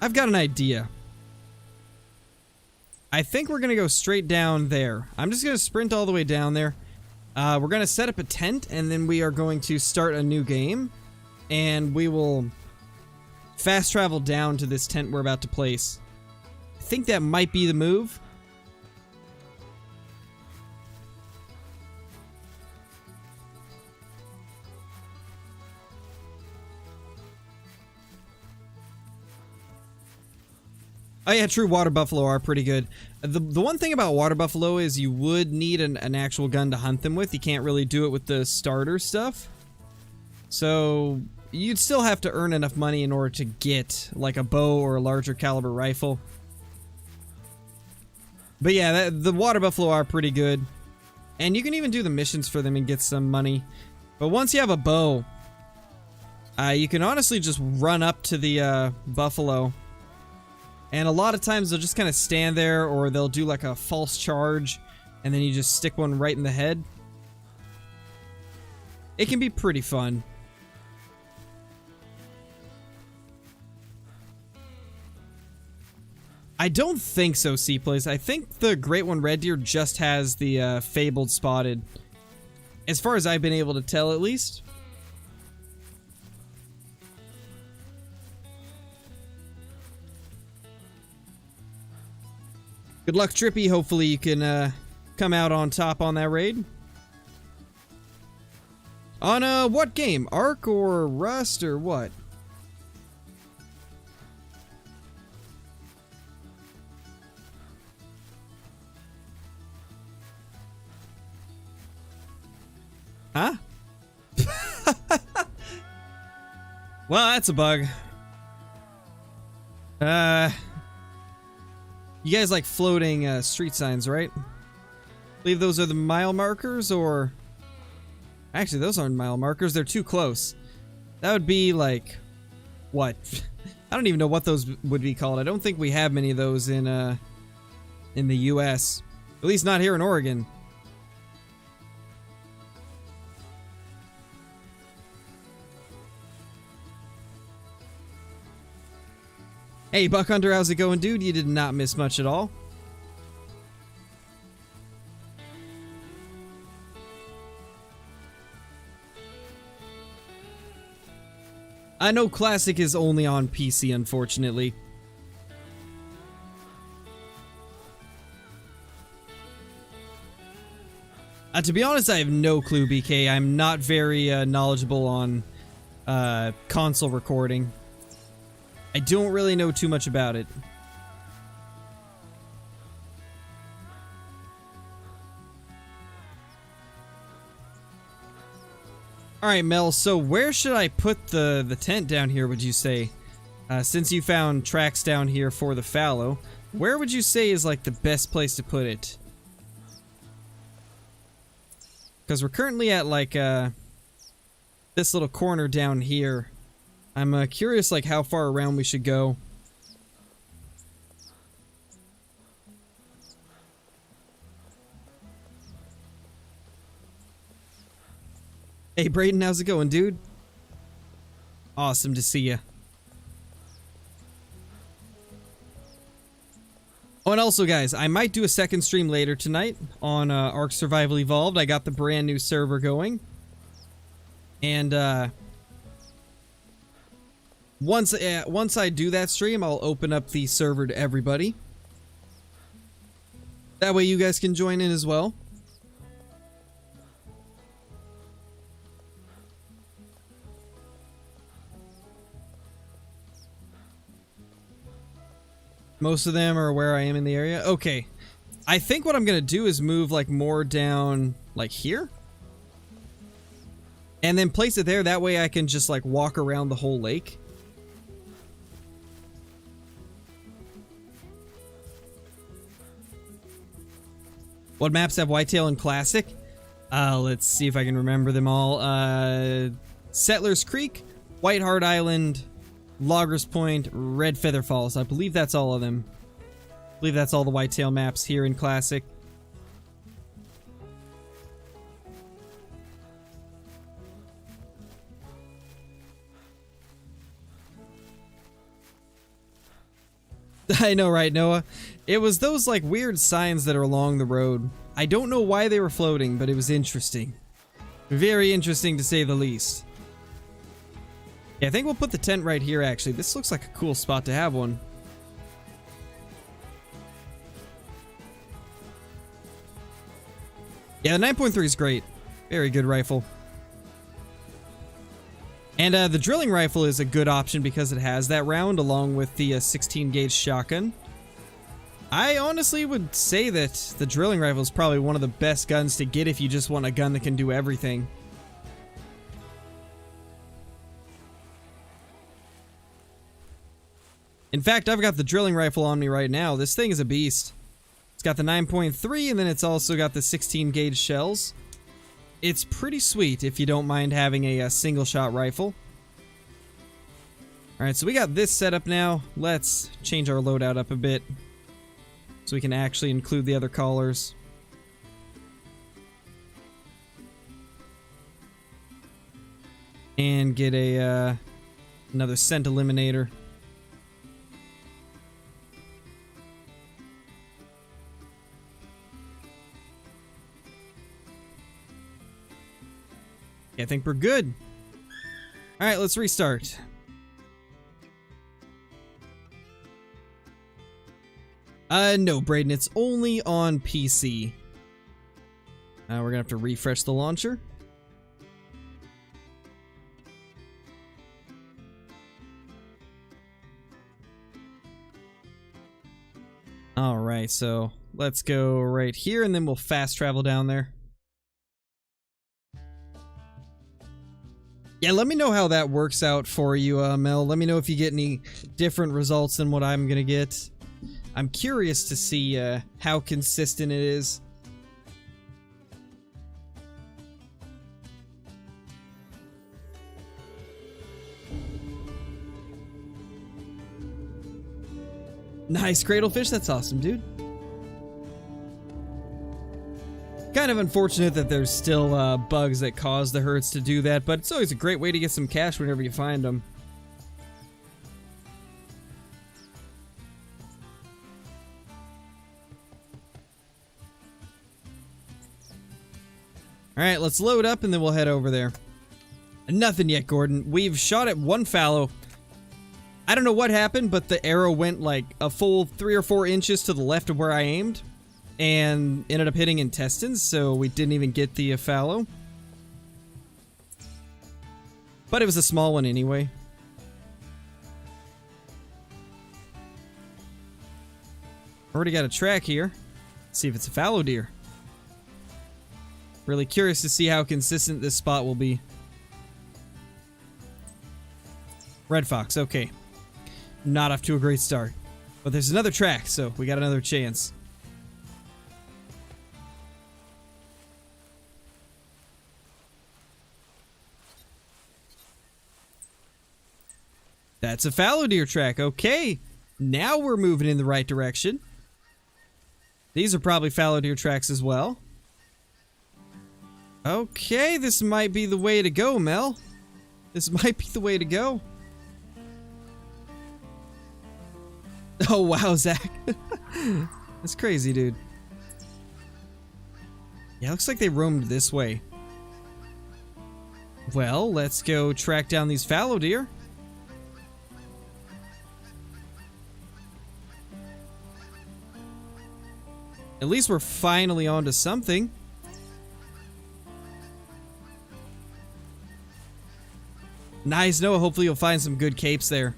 I've got an idea. I think we're going to go straight down there. I'm just going to sprint all the way down there. We're going to set up a tent, and then we are going to start a new game. And we will fast travel down to this tent we're about to place. I think that might be the move. Oh yeah, true, water buffalo are pretty good. The one thing about water buffalo is you would need an actual gun to hunt them with. You can't really do it with the starter stuff. So you'd still have to earn enough money in order to get like a bow or a larger caliber rifle. But yeah, the water buffalo are pretty good. And you can even do the missions for them and get some money. But once you have a bow, you can honestly just run up to the buffalo. And a lot of times they'll just kind of stand there, or they'll do like a false charge, and then you just stick one right in the head. It can be pretty fun. I don't think so, C-Plays. I think the Great One Red Deer just has the Fabled Spotted. As far as I've been able to tell, at least. Good luck, Trippy. Hopefully you can come out on top on that raid. On what game? Ark or Rust or what? Huh? Well, that's a bug. You guys like floating street signs, right? I believe those are the mile markers, or... Actually, those aren't mile markers. They're too close. That would be like... What? I don't even know what those would be called. I don't think we have many of those in the US. At least not here in Oregon. Hey, Buck Hunter, how's it going, dude? You did not miss much at all. I know Classic is only on PC, unfortunately. To be honest, I have no clue, BK. I'm not very knowledgeable on console recording. I don't really know too much about it. Alright, Mel, so where should I put the tent down here, would you say? Since you found tracks down here for the fallow, where would you say is like the best place to put it? Because we're currently at like this little corner down here. I'm curious like how far around we should go. Hey Brayden, how's it going, dude? Awesome to see you. Oh, and also guys, I might do a second stream later tonight on Ark Survival Evolved. I got the brand new server going. And once I do that stream, I'll open up the server to everybody. That way you guys can join in as well. Most of them are where I am in the area. Okay. I think what I'm going to do is move like more down like here. And then place it there. That way I can just like walk around the whole lake. What maps have whitetail in Classic? Let's see if I can remember them all. Settlers Creek, White Hart Island, Loggers Point, Red Feather Falls. I believe that's all of them. I believe that's all the whitetail maps here in Classic. I know, right, Noah? It was those, like, weird signs that are along the road. I don't know why they were floating, but it was interesting. Very interesting, to say the least. Yeah, I think we'll put the tent right here, actually. This looks like a cool spot to have one. Yeah, the 9.3 is great. Very good rifle. And the drilling rifle is a good option because it has that round along with the 16 gauge shotgun. I honestly would say that the drilling rifle is probably one of the best guns to get if you just want a gun that can do everything. In fact, I've got the drilling rifle on me right now. This thing is a beast. It's got the 9.3 and then it's also got the 16 gauge shells. It's pretty sweet if you don't mind having a single shot rifle. Alright, so we got this set up now. Let's change our loadout up a bit so we can actually include the other collars. And get a another scent eliminator. I think we're good. Alright, let's restart. No, Braden, it's only on PC. We're gonna have to refresh the launcher. Alright, so let's go right here and then we'll fast travel down there. Yeah, let me know how that works out for you, Mel. Let me know if you get any different results than what I'm gonna get. I'm curious to see how consistent it is. Nice cradlefish, that's awesome, dude. Kind of unfortunate that there's still bugs that cause the herds to do that, but it's always a great way to get some cash whenever you find them. Alright, let's load up and then we'll head over there. Nothing yet, Gordon. We've shot at one fallow. I don't know what happened, but the arrow went like a full 3 or 4 inches to the left of where I aimed. And ended up hitting intestines, so we didn't even get the fallow. But it was a small one anyway. Already got a track here. Let's see if it's a fallow deer. Really curious to see how consistent this spot will be. Red fox, okay. Not off to a great start. But there's another track, so we got another chance. That's a fallow deer track. Okay. Now we're moving in the right direction. These are probably fallow deer tracks as well. Okay, this might be the way to go, Mel. This might be the way to go. Oh, wow, Zach. That's crazy, dude. Yeah, looks like they roamed this way. Well, let's go track down these fallow deer. At least we're finally onto something. Nice, Noah. Hopefully you'll find some good capes there.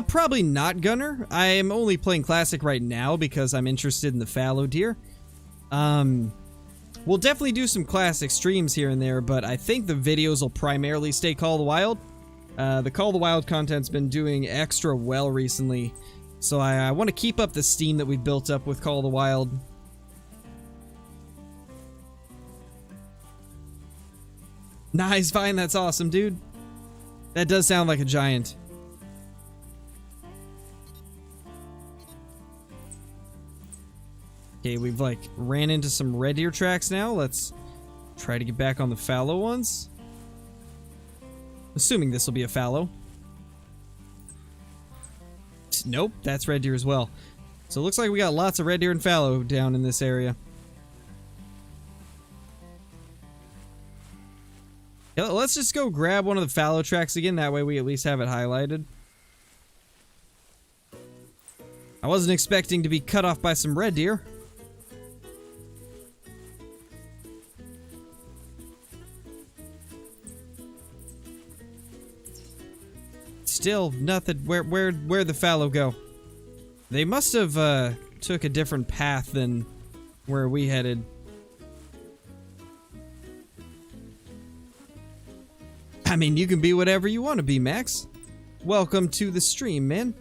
Probably not Gunner. I am only playing Classic right now because I'm interested in the fallow deer. We'll definitely do some Classic streams here and there, but I think the videos will primarily stay Call of the Wild. The Call of the Wild content's been doing extra well recently, so I want to keep up the steam that we've built up with Call of the Wild. Nice, Vine, that's awesome, dude. That does sound like a giant. Okay, we've like ran into some red deer tracks now. Let's try to get back on the fallow ones. Assuming this will be a fallow. Nope, that's red deer as well. So it looks like we got lots of red deer and fallow down in this area. Yeah, let's just go grab one of the fallow tracks again. That way we at least have it highlighted. I wasn't expecting to be cut off by some red deer. Still nothing. Where'd the fallow go? They must have took a different path than where we headed. I mean, you can be whatever you want to be, Max. Welcome to the stream, man.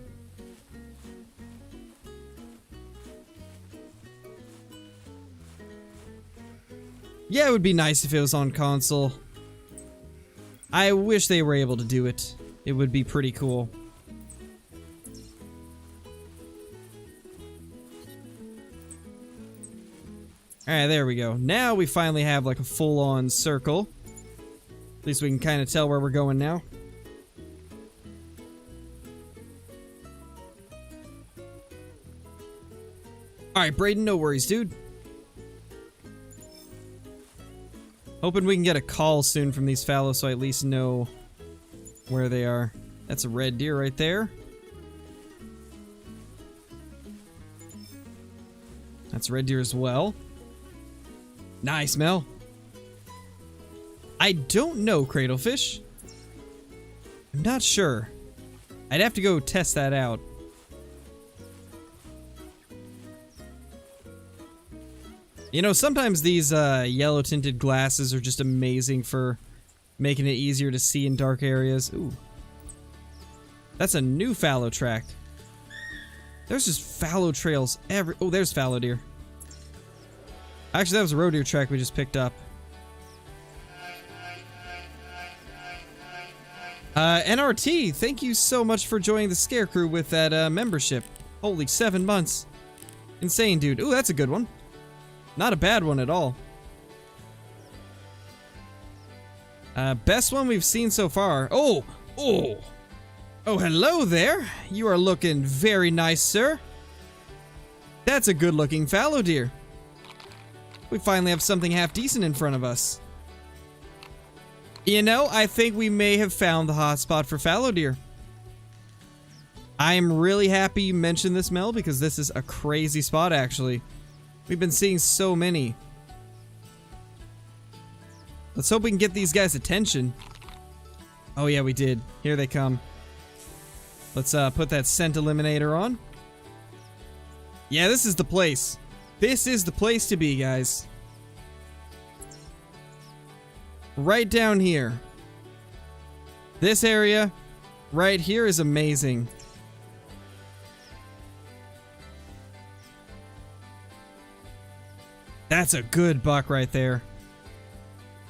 Yeah, it would be nice if it was on console. I wish they were able to do it. It would be pretty cool. Alright, there we go. Now we finally have like a full-on circle. At least we can kind of tell where we're going now. Alright, Brayden, no worries, dude. Hoping we can get a call soon from these fallows so I at least know where they are. That's a red deer right there. That's a red deer as well. Nice, Mel. I don't know, Cradlefish. I'm not sure. I'd have to go test that out. You know, sometimes these yellow tinted glasses are just amazing for making it easier to see in dark areas. Ooh. That's a new fallow track. There's just fallow trails every— oh, there's fallow deer. Actually, that was a roe deer track we just picked up. NRT, thank you so much for joining the Scare Crew with that membership. Holy 7 months. Insane, dude. Ooh, that's a good one. Not a bad one at all. Best one we've seen so far. Oh! Oh! Oh, hello there! You are looking very nice, sir. That's a good-looking fallow deer. We finally have something half decent in front of us. You know, I think we may have found the hotspot for fallow deer. I'm really happy you mentioned this, Mel, because this is a crazy spot, actually. We've been seeing so many. Let's hope we can get these guys' attention. Oh yeah, we did. Here they come. Let's put that scent eliminator on. Yeah, this is the place. This is the place to be, guys. Right down here. This area right here is amazing. That's a good buck right there.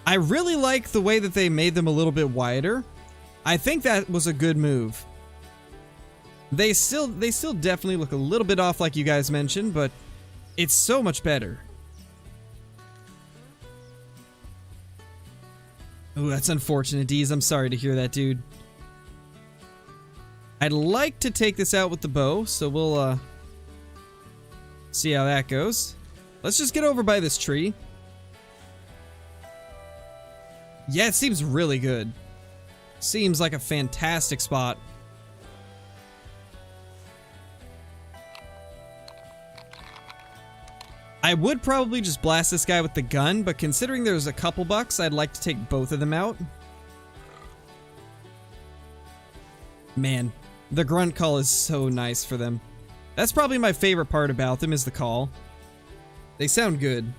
I really like the way that they made them a little bit wider. I think that was a good move. They still definitely look a little bit off like you guys mentioned, but it's so much better. Ooh, that's unfortunate, Deez. I'm sorry to hear that, dude. I'd like to take this out with the bow, so we'll see how that goes. Let's just get over by this tree. Yeah, it seems really good. Seems like a fantastic spot. I would probably just blast this guy with the gun, but considering there's a couple bucks, I'd like to take both of them out. Man, The grunt call is so nice for them. That's probably my favorite part about them is the call. They sound good.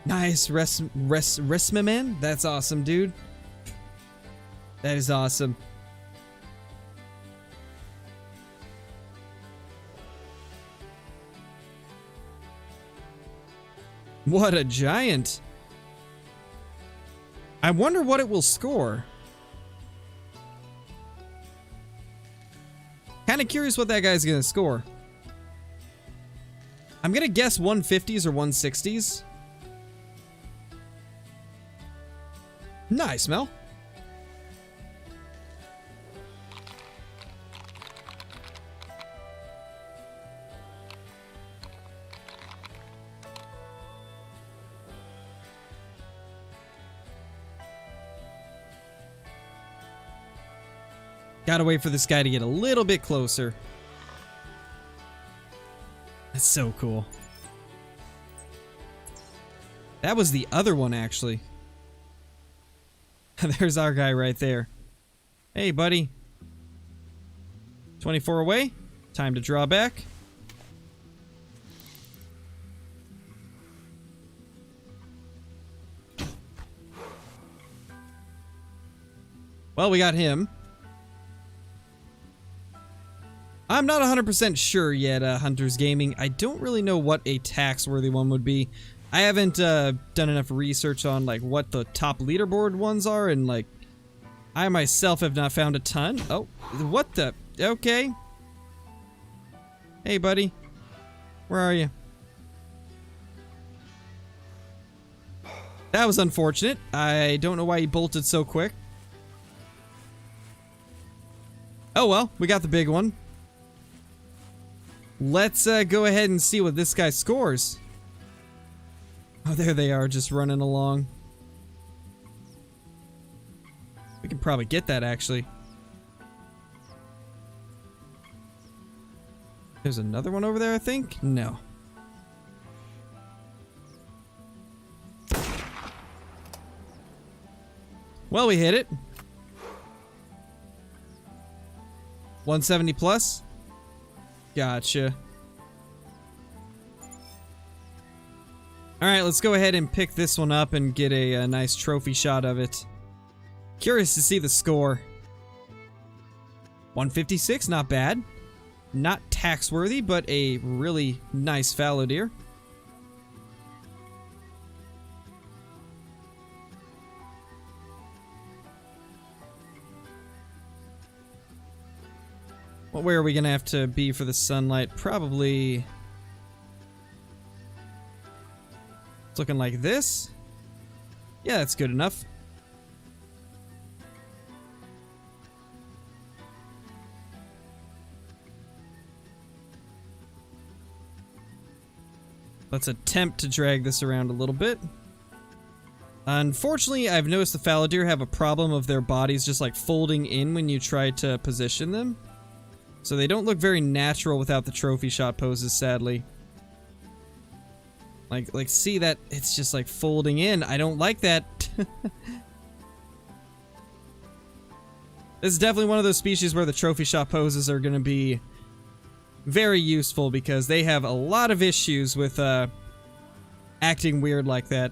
Nice, Resmaman? That's awesome, dude. That is awesome. What a giant. I wonder what it will score. Kind of curious what that guy's gonna score. I'm gonna guess 150s or 160s. Nice, Mel. Gotta wait for this guy to get a little bit closer. That's so cool. That was the other one, actually. There's our guy right there. Hey, buddy. 24 away. Time to draw back. Well, we got him. I'm not 100% sure yet, Hunters Gaming. I don't really know what a tax-worthy one would be. I haven't done enough research on like what the top leaderboard ones are, and like I myself have not found a ton. Oh, what the? Okay. Hey, buddy. Where are you? That was unfortunate. I don't know why he bolted so quick. Oh well, we got the big one. Let's go ahead and see what this guy scores. Oh, there they are, just running along. We can probably get that, actually. There's another one over there, I think? No. Well, we hit it. 170 plus. Gotcha. Alright, let's go ahead and pick this one up and get a nice trophy shot of it. Curious to see the score. 156, not bad. Not tax-worthy, but a really nice fallow deer. What way are we gonna have to be for the sunlight? Probably... It's looking like this. Yeah, that's good enough. Let's attempt to drag this around a little bit. Unfortunately, I've noticed the fallow deer have a problem of their bodies just like folding in when you try to position them. So they don't look very natural without the trophy shot poses, sadly. Like, see that? It's just like folding in. I don't like that. This is definitely one of those species where the trophy shot poses are going to be very useful because they have a lot of issues with acting weird like that.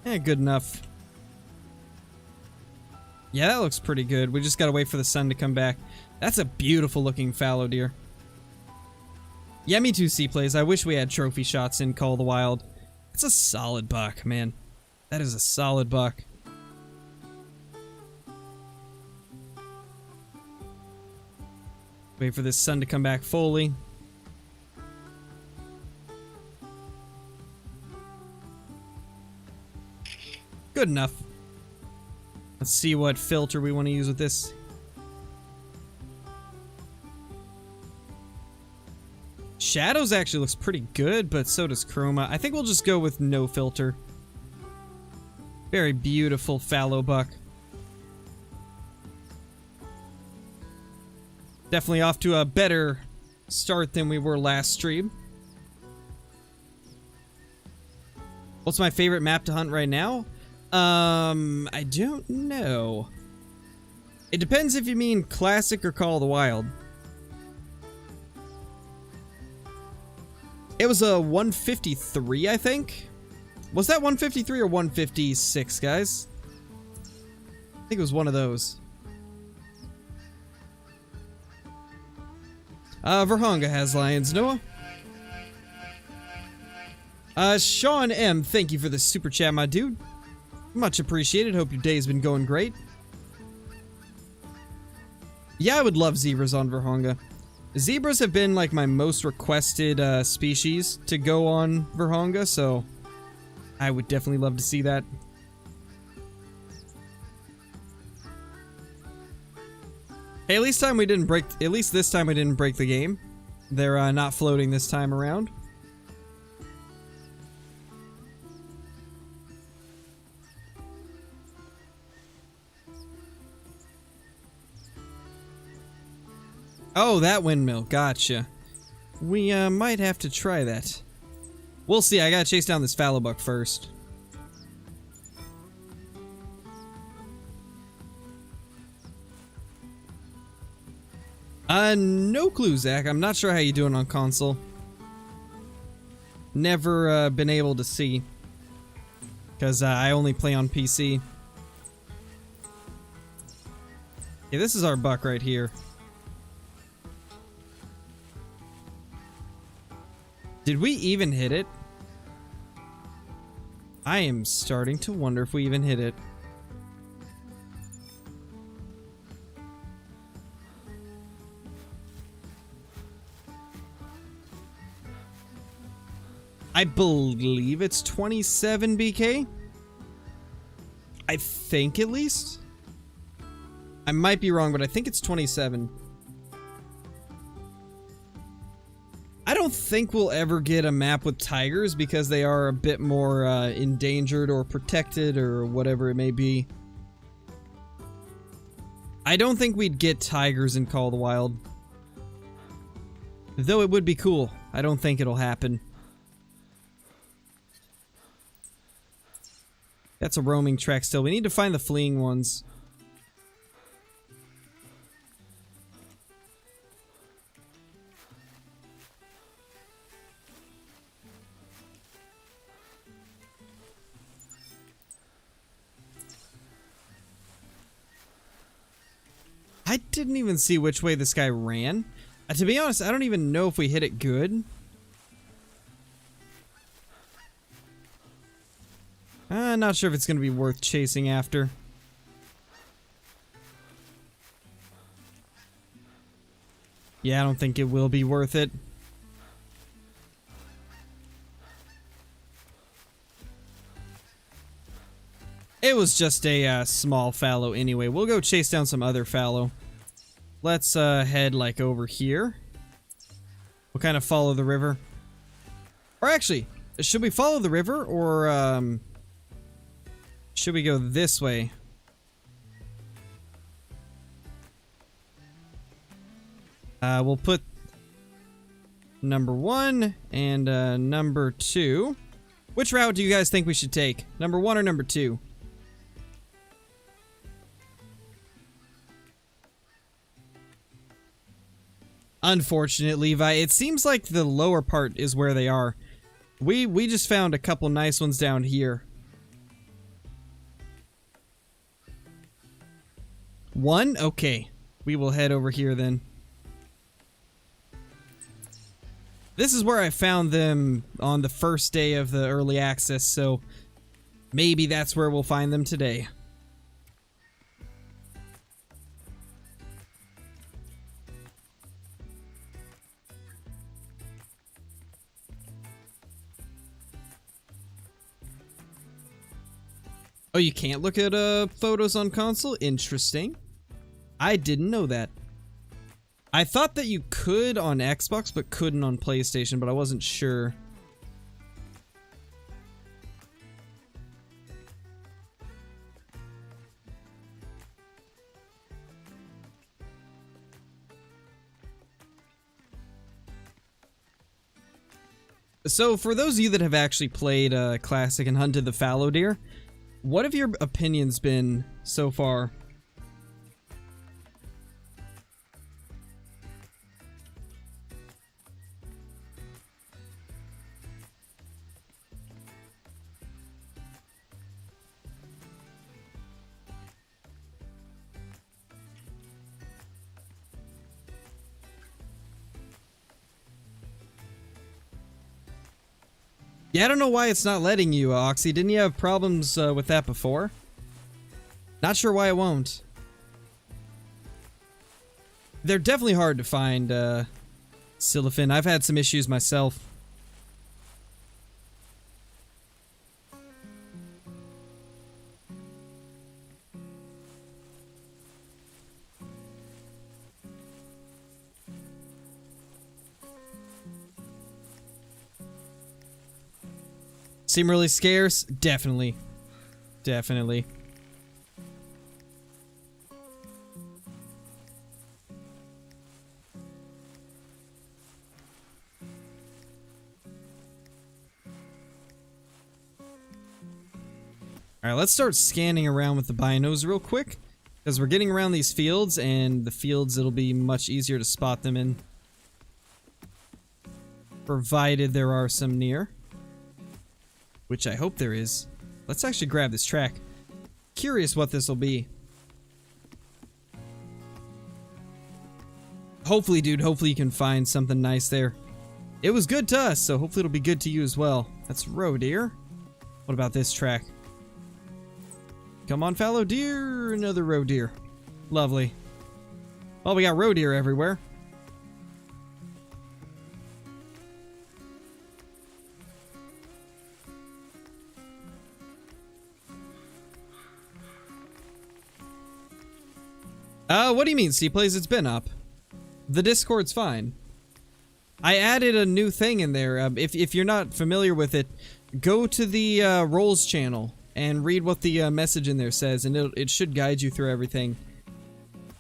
Yeah, good enough. Yeah, that looks pretty good. We just gotta wait for the sun to come back. That's a beautiful looking fallow deer. Yeah, me too, C-Plays. I wish we had trophy shots in Call of the Wild. It's a solid buck, man. That is a solid buck. Wait for this sun to come back fully. Good enough. Let's see what filter we want to use with this. Shadows actually looks pretty good, but so does Chroma. I think we'll just go with no filter. Very beautiful fallow buck. Definitely off to a better start than we were last stream. What's my favorite map to hunt right now? I don't know. It depends if you mean classic or Call of the Wild. It was a 153, I think. Was that 153 or 156, guys? I think it was one of those. Verhonga has lions. Noah? Sean M, thank you for the super chat, my dude. Much appreciated. Hope your day's been going great. Yeah, I would love zebras on Verhonga. Zebras have been like my most requested species to go on Verhonga, so I would definitely love to see that. Hey, at least this time we didn't break the game. They're not floating this time around. Oh, that windmill. Gotcha. We might have to try that. We'll see. I gotta chase down this fallow buck first. No clue, Zach. I'm not sure how you doing on console. Never been able to see. Because I only play on PC. Yeah, this is our buck right here. Did we even hit it? I am starting to wonder if we even hit it. I believe it's 27 BK. I think at least. I might be wrong, but I think it's 27. I don't think we'll ever get a map with tigers because they are a bit more endangered or protected or whatever it may be. I don't think we'd get tigers in Call of the Wild. Though it would be cool. I don't think it'll happen. That's a roaming track still. We need to find the fleeing ones. I didn't even see which way this guy ran. To be honest, I don't even know if we hit it good. I'm not sure if it's going to be worth chasing after. Yeah, I don't think it will be worth it. It was just a small fallow anyway. We'll go chase down some other fallow. Let's head like over here. We'll kind of follow the river. Or actually, should we follow the river or should we go this way? We'll put number 1 and number 2. Which route do you guys think we should take? Number 1 or number 2? Unfortunate, Levi. It seems like the lower part is where they are. We just found a couple nice ones down here. 1? Okay. We will head over here then. This is where I found them on the first day of the early access, so maybe that's where we'll find them today. Oh, you can't look at photos on console? Interesting. I didn't know that. I thought that you could on Xbox, but couldn't on PlayStation, but I wasn't sure. So, for those of you that have actually played Classic and hunted the fallow deer, what have your opinions been so far? Yeah, I don't know why it's not letting you, Oxy. Didn't you have problems with that before? Not sure why it won't. They're definitely hard to find, Silifin. I've had some issues myself. Seem really scarce? Definitely. Definitely. Alright, let's start scanning around with the binos real quick. Because we're getting around these fields, and the fields it'll be much easier to spot them in. Provided there are some near. Which I hope there is. Let's actually grab this track. Curious what this will be. Hopefully, dude, hopefully you can find something nice there. It was good to us, so hopefully it'll be good to you as well. That's roe deer. What about this track? Come on, fallow deer. Another roe deer. Lovely. Well, we got roe deer everywhere. What do you mean, C-Plays? It's been up. The Discord's fine. I added a new thing in there. If you're not familiar with it, go to the roles channel and read what the message in there says, and it should guide you through everything.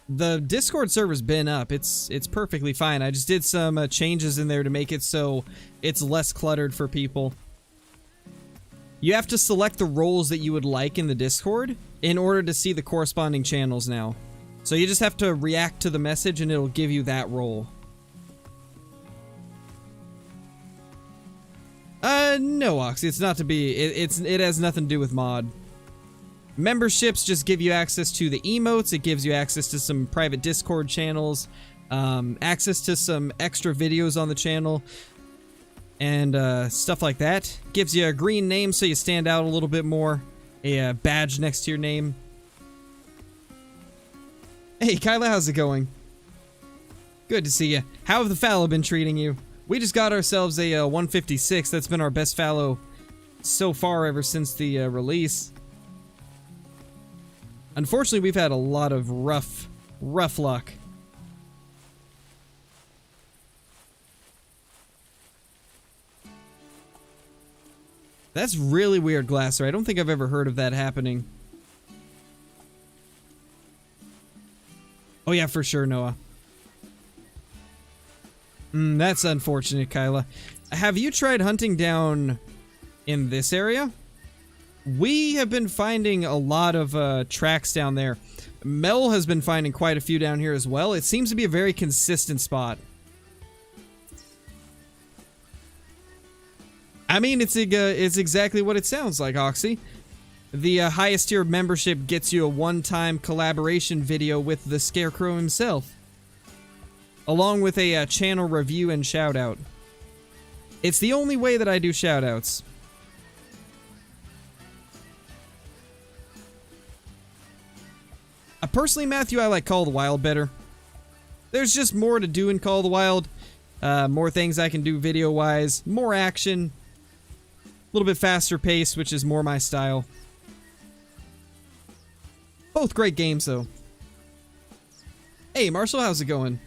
The Discord server's been up. It's perfectly fine. I just did some changes in there to make it so it's less cluttered for people. You have to select the roles that you would like in the Discord in order to see the corresponding channels now. So you just have to react to the message and it'll give you that role. No, Oxy, it's not to be. It has nothing to do with mod. Memberships just give you access to the emotes. It gives you access to some private Discord channels, access to some extra videos on the channel, and stuff like that. Gives you a green name so you stand out a little bit more. A badge next to your name. Hey, Kyla, how's it going? Good to see you. How have the fallow been treating you? We just got ourselves a 156. That's been our best fallow so far ever since the release. Unfortunately, we've had a lot of rough luck. That's really weird, Glasser. I don't think I've ever heard of that happening. Oh yeah, for sure, Noah. That's unfortunate, Kyla. Have you tried hunting down in this area? We have been finding a lot of tracks down there. Mel has been finding quite a few down here as well. It seems to be a very consistent spot. I mean, it's exactly what it sounds like, Oxy. The highest tier membership gets you a one-time collaboration video with the Scarecrow himself, along with a channel review and shout-out. It's the only way that I do shout-outs. Personally, Matthew, I like Call of the Wild better. There's just more to do in Call of the Wild. More things I can do video-wise. More action. A little bit faster pace, which is more my style. Both great games, though. Hey, Marshall, how's it going?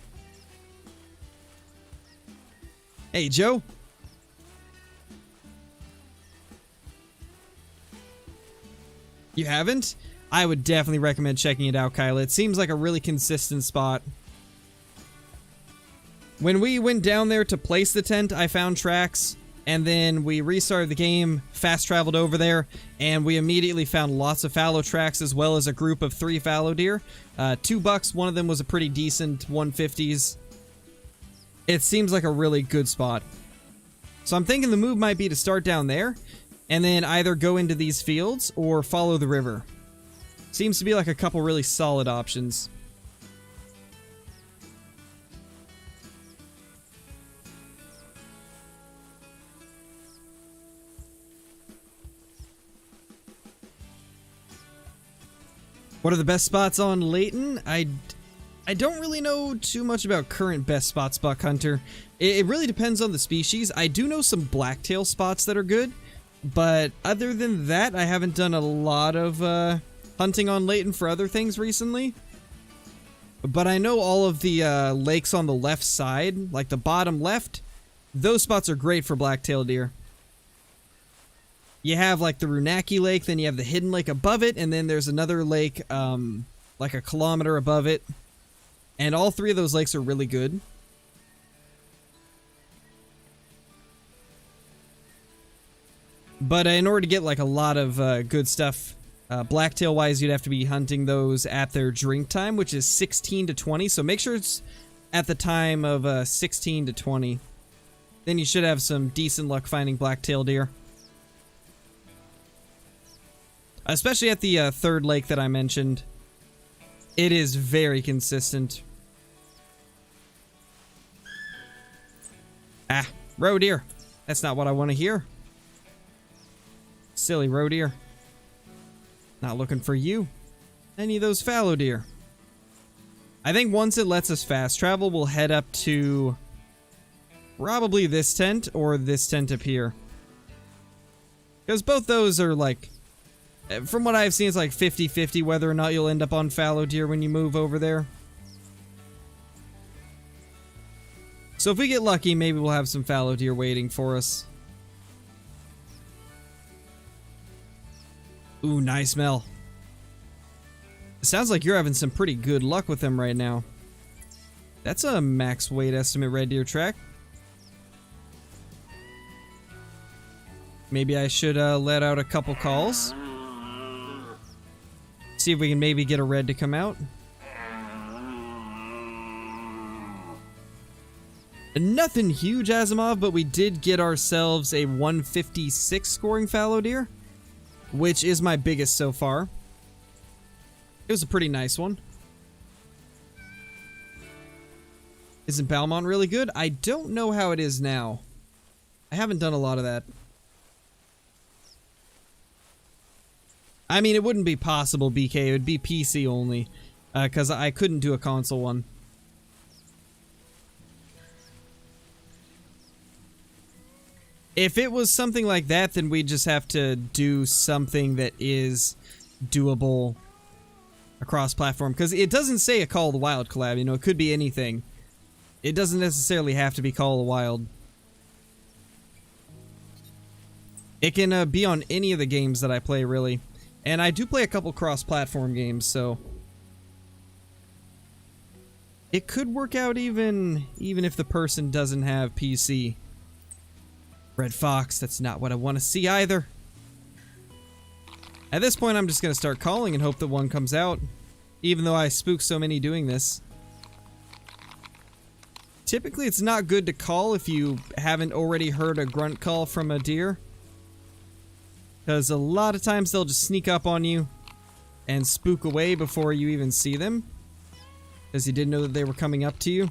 Hey, Joe. You haven't? I would definitely recommend checking it out, Kyla. It seems like a really consistent spot. When we went down there to place the tent, I found tracks, and then we restarted the game, fast traveled over there, and we immediately found lots of fallow tracks as well as a group of 3 fallow deer. $2, one of them was a pretty decent 150s. It seems like a really good spot. So I'm thinking the move might be to start down there, and then either go into these fields or follow the river. Seems to be like a couple really solid options. What are the best spots on Layton? I don't really know too much about current best spots, Buck Hunter. It really depends on the species. I do know some blacktail spots that are good, but other than that, I haven't done a lot of hunting on Layton for other things recently. But I know all of the lakes on the left side, like the bottom left, those spots are great for blacktail deer. You have like the Runaki Lake, then you have the hidden lake above it, and then there's another lake like a kilometer above it. And all 3 of those lakes are really good. But in order to get like a lot of good stuff, blacktail wise, you'd have to be hunting those at their drink time, which is 16 to 20. So make sure it's at the time of 16 to 20. Then you should have some decent luck finding blacktail deer. Especially at the 3rd lake that I mentioned. It is very consistent. Ah, roe deer. That's not what I want to hear. Silly roe deer. Not looking for you. Any of those fallow deer. I think once it lets us fast travel, we'll head up to probably this tent or this tent up here. Because both those are like, from what I've seen, it's like 50-50 whether or not you'll end up on fallow deer when you move over there. So if we get lucky, maybe we'll have some fallow deer waiting for us. Ooh, nice smell. It sounds like you're having some pretty good luck with them right now. That's a max weight estimate red deer track. Maybe I should let out a couple calls. See if we can maybe get a red to come out. Nothing huge, Asimov, but we did get ourselves a 156 scoring fallow deer, which is my biggest so far. It was a pretty nice one. Isn't Balmont really good? I don't know how it is now. I haven't done a lot of that. I mean, it wouldn't be possible, BK. It would be PC only, because I couldn't do a console one. If it was something like that, then we'd just have to do something that is doable across platform, because it doesn't say a Call of the Wild collab, you know, it could be anything. It doesn't necessarily have to be Call of the Wild. It can be on any of the games that I play, really. And I do play a couple cross-platform games, so it could work out even if the person doesn't have PC. Red Fox, that's not what I want to see either. At this point, I'm just going to start calling and hope that one comes out, even though I spook so many doing this. Typically, it's not good to call if you haven't already heard a grunt call from a deer, because a lot of times they'll just sneak up on you and spook away before you even see them, because you didn't know that they were coming up to you.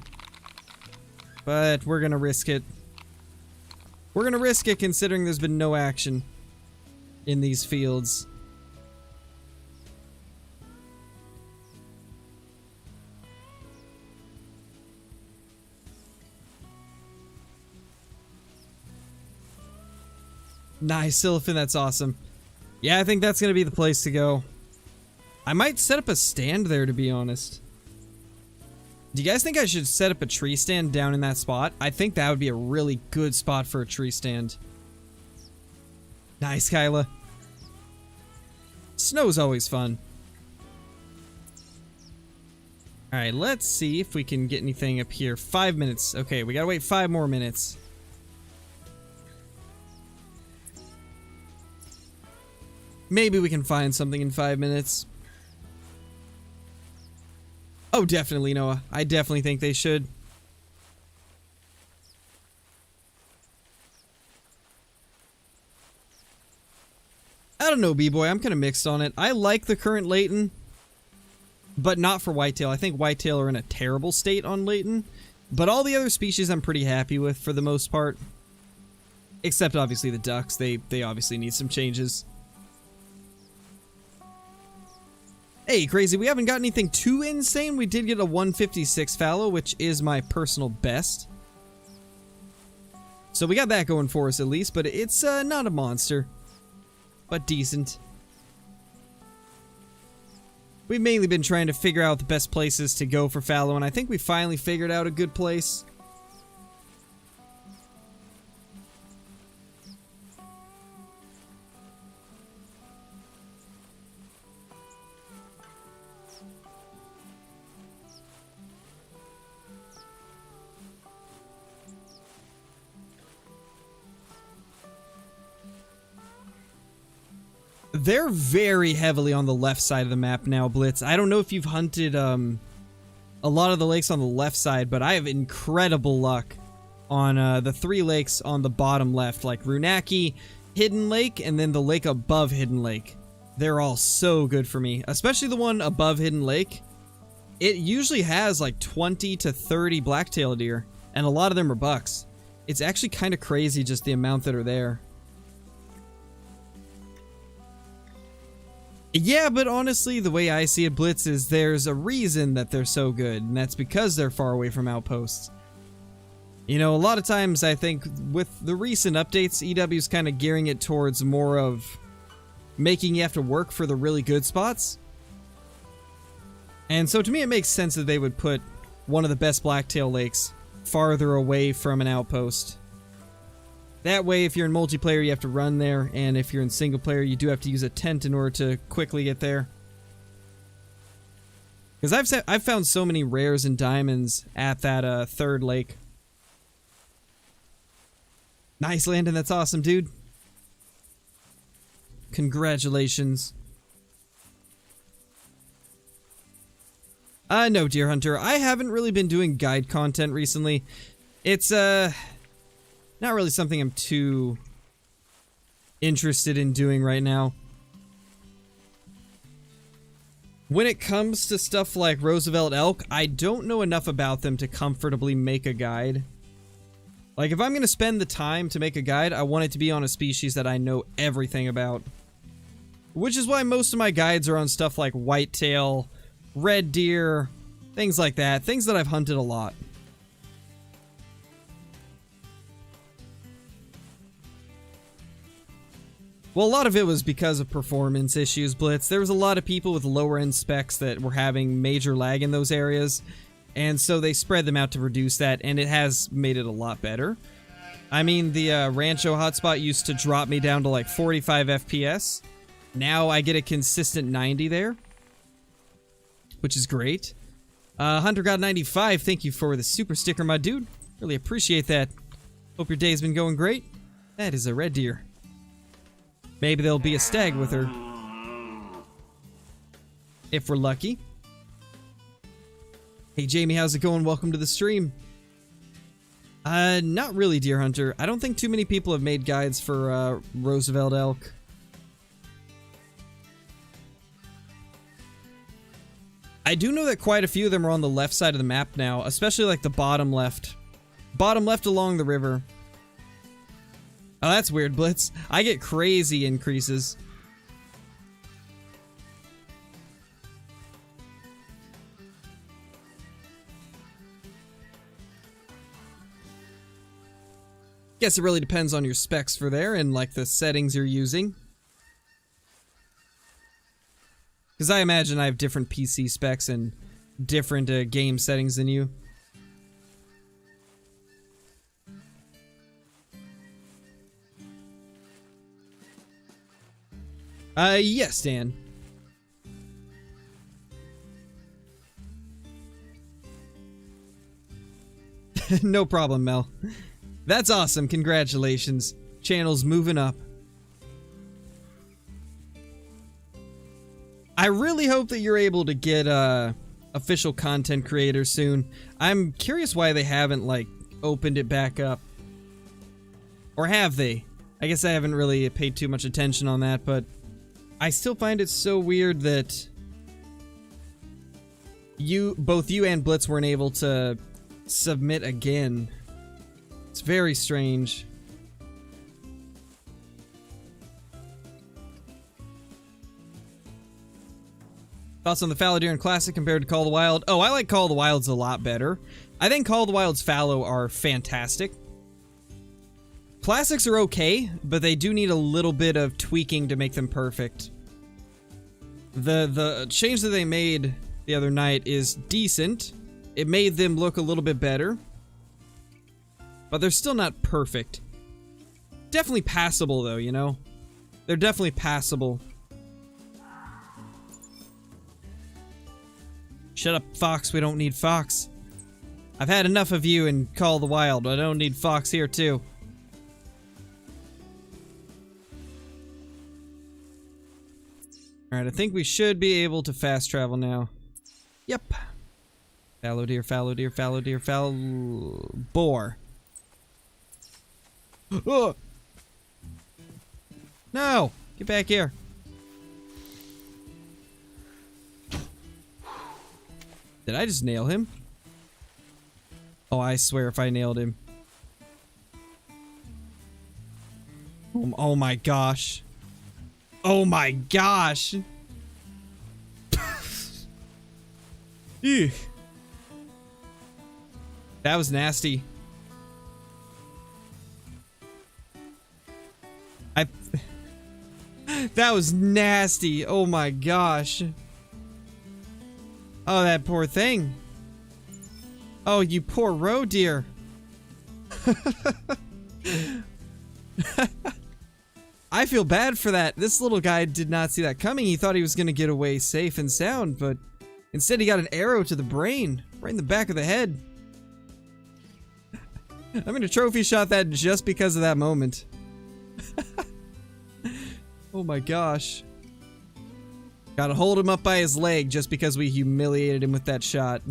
But we're going to risk it. We're going to risk it considering there's been no action in these fields. Nice, Silphin, that's awesome. Yeah, I think that's going to be the place to go. I might set up a stand there, to be honest. Do you guys think I should set up a tree stand down in that spot? I think that would be a really good spot for a tree stand. Nice, Kyla. Snow's always fun. Alright, let's see if we can get anything up here. 5 minutes. Okay, we gotta wait 5 more minutes. Maybe we can find something in 5 minutes. Oh, definitely, Noah. I definitely think they should. I don't know, B-Boy. I'm kind of mixed on it. I like the current Layton, but not for whitetail. I think whitetail are in a terrible state on Layton, but all the other species I'm pretty happy with for the most part. Except, obviously, the ducks. They obviously need some changes. Hey, crazy, we haven't got anything too insane. We did get a 156 fallow, which is my personal best. So we got that going for us at least, but it's not a monster, but decent. We've mainly been trying to figure out the best places to go for fallow, and I think we finally figured out a good place. They're very heavily on the left side of the map now, Blitz. I don't know if you've hunted a lot of the lakes on the left side, but I have incredible luck on the 3 lakes on the bottom left, like Runaki, Hidden Lake, and then the lake above Hidden Lake. They're all so good for me, especially the one above Hidden Lake. It usually has like 20 to 30 blacktail deer, and a lot of them are bucks. It's actually kind of crazy just the amount that are there. Yeah, but honestly, the way I see it, Blitz, is there's a reason that they're so good, and that's because they're far away from outposts. You know, a lot of times I think with the recent updates, EW's kind of gearing it towards more of making you have to work for the really good spots. And so to me, it makes sense that they would put one of the best blacktail lakes farther away from an outpost. That way, if you're in multiplayer, you have to run there, and if you're in single player, you do have to use a tent in order to quickly get there. Because I've found so many rares and diamonds at that 3rd lake. Nice, Landon. That's awesome, dude. Congratulations. No, Deer Hunter. I haven't really been doing guide content recently. It's, not really something I'm too interested in doing right now. When it comes to stuff like Roosevelt elk, I don't know enough about them to comfortably make a guide. Like, if I'm going to spend the time to make a guide, I want it to be on a species that I know everything about. Which is why most of my guides are on stuff like whitetail, red deer, things like that. Things that I've hunted a lot. Well, a lot of it was because of performance issues, Blitz. There was a lot of people with lower end specs that were having major lag in those areas, and so they spread them out to reduce that, and it has made it a lot better. I mean, the Rancho hotspot used to drop me down to like 45 FPS. Now I get a consistent 90 there, which is great. Hunter God 95, thank you for the super sticker, my dude. Really appreciate that. Hope your day's been going great. That is a red deer. Maybe there'll be a stag with her. If we're lucky. Hey Jamie, how's it going? Welcome to the stream. Not really, Deer Hunter. I don't think too many people have made guides for, Roosevelt elk. I do know that quite a few of them are on the left side of the map now, especially like the bottom left. Bottom left along the river. Oh, that's weird, Blitz. I get crazy increases. Guess it really depends on your specs for there and like the settings you're using. Because I imagine I have different PC specs and different game settings than you. Yes, Dan. No problem, Mel. That's awesome. Congratulations. Channel's moving up. I really hope that you're able to get official content creators soon. I'm curious why they haven't, like, opened it back up. Or have they? I guess I haven't really paid too much attention on that, but I still find it so weird that both you and Blitz weren't able to submit again. It's very strange. Thoughts on the Fallow Deer and Classic compared to Call of the Wild? Oh, I like Call of the Wilds a lot better. I think Call of the Wild's Fallow are fantastic. Classics are okay, but they do need a little bit of tweaking to make them perfect. The change that they made the other night is decent. It made them look a little bit better. But they're still not perfect. Definitely passable though, you know? They're definitely passable. Shut up, Fox. We don't need Fox. I've had enough of you in Call of the Wild. I don't need Fox here too. Alright, I think we should be able to fast travel now. Yep. Fallow deer, fallow deer, fallow deer, fallow... boar. Oh! No! Get back here. Did I just nail him? Oh, I swear if I nailed him. Oh my gosh. Oh my gosh! Ew. That was nasty. That was nasty. Oh my gosh. Oh, that poor thing. Oh, you poor roe deer. I feel bad for that. This little guy did not see that coming. He thought he was going to get away safe and sound, but instead he got an arrow to the brain, right in the back of the head. I'm going to trophy shot that just because of that moment. Oh my gosh. Gotta hold him up by his leg just because we humiliated him with that shot.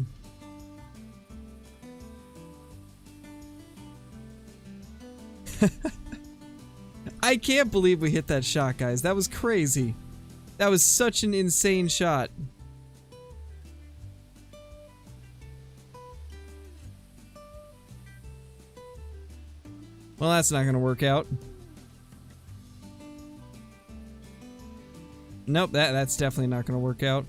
I can't believe we hit that shot, guys. That was crazy. That was such an insane shot. Well, that's not gonna work out. Nope, that's definitely not gonna work out.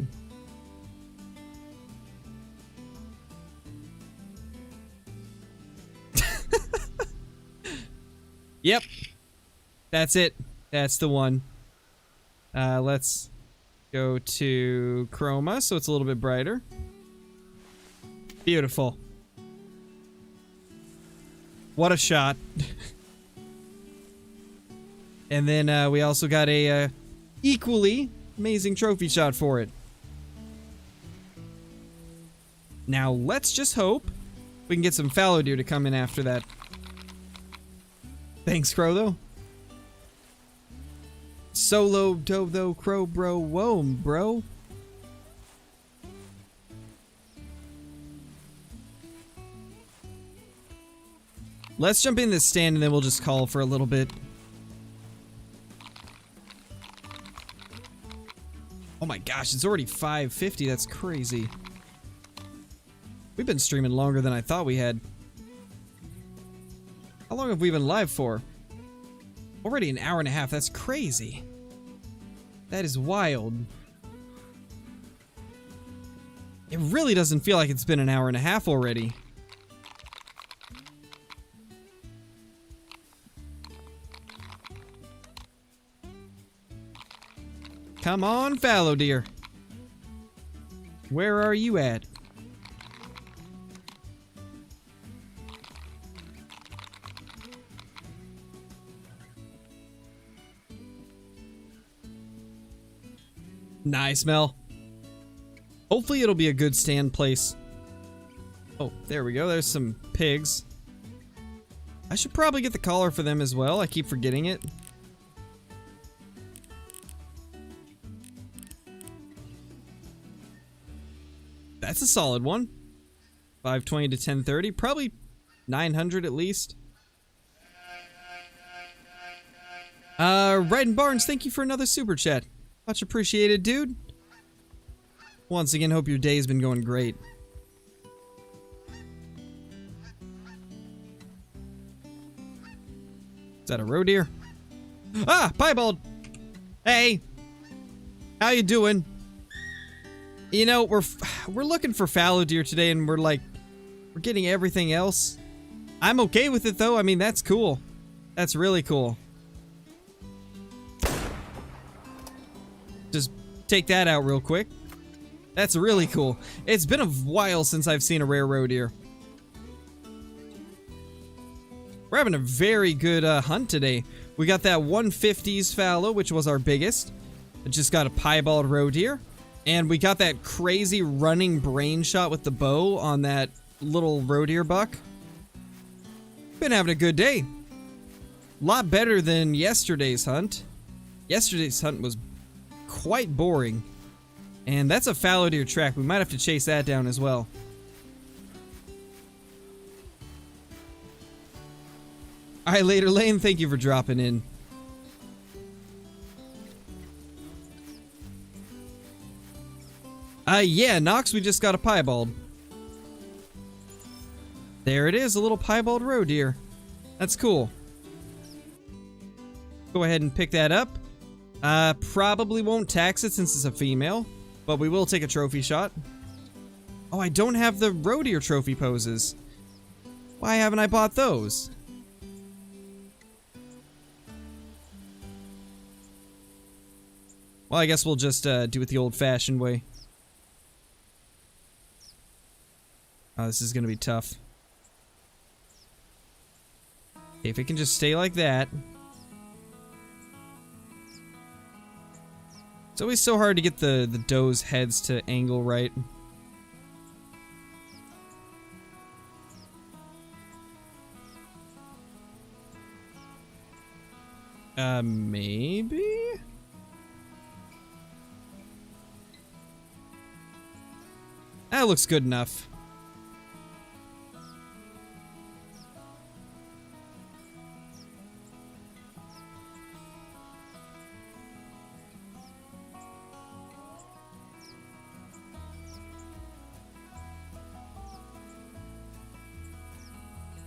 Yep. That's it. That's the one. Let's go to chroma so it's a little bit brighter. Beautiful. What a shot. And then we also got a equally amazing trophy shot for it. Now let's just hope we can get some fallow deer to come in after that. Thanks, Crow, though. Solo, do, crow, bro, whoa, bro. Let's jump in this stand and then we'll just call for a little bit. Oh my gosh, it's already 5:50. That's crazy. We've been streaming longer than I thought we had. How long have we been live for? Already an hour and a half. That's crazy. That is wild. It really doesn't feel like it's been an hour and a half already. Come on, fallow deer. Where are you at? Nice, Mel. Hopefully it'll be a good stand place. Oh, there we go. There's some pigs. I should probably get the collar for them as well. I keep forgetting it. That's a solid one. 520 to 1030. Probably 900 at least. Ryden Barnes, thank you for another super chat. Much appreciated, dude. Once again, hope your day's been going great. Is that a roe deer? Ah, piebald! Hey! How you doing? You know, we're looking for fallow deer today, and we're getting everything else. I'm okay with it, though. I mean, that's cool. That's really cool. Just take that out real quick. That's really cool. It's been a while since I've seen a rare roe deer. We're having a very good hunt today. We got that 150s fallow, which was our biggest. It just got a piebald roe deer. And we got that crazy running brain shot with the bow on that little roe deer buck. Been having a good day. Lot better than yesterday's hunt. Yesterday's hunt was quite boring. And that's a fallow deer track. We might have to chase that down as well. Alright, Later Lane, thank you for dropping in. Yeah, Nox, we just got a piebald. There it is, a little piebald roe deer. That's cool. Go ahead and pick that up. Probably won't tax it since it's a female, but we will take a trophy shot. Oh, I don't have the roe deer trophy poses. Why haven't I bought those? Well, I guess we'll just do it the old-fashioned way. Oh, this is gonna be tough. Okay, if it can just stay like that. It's always so hard to get the doe's heads to angle right. Maybe? That looks good enough.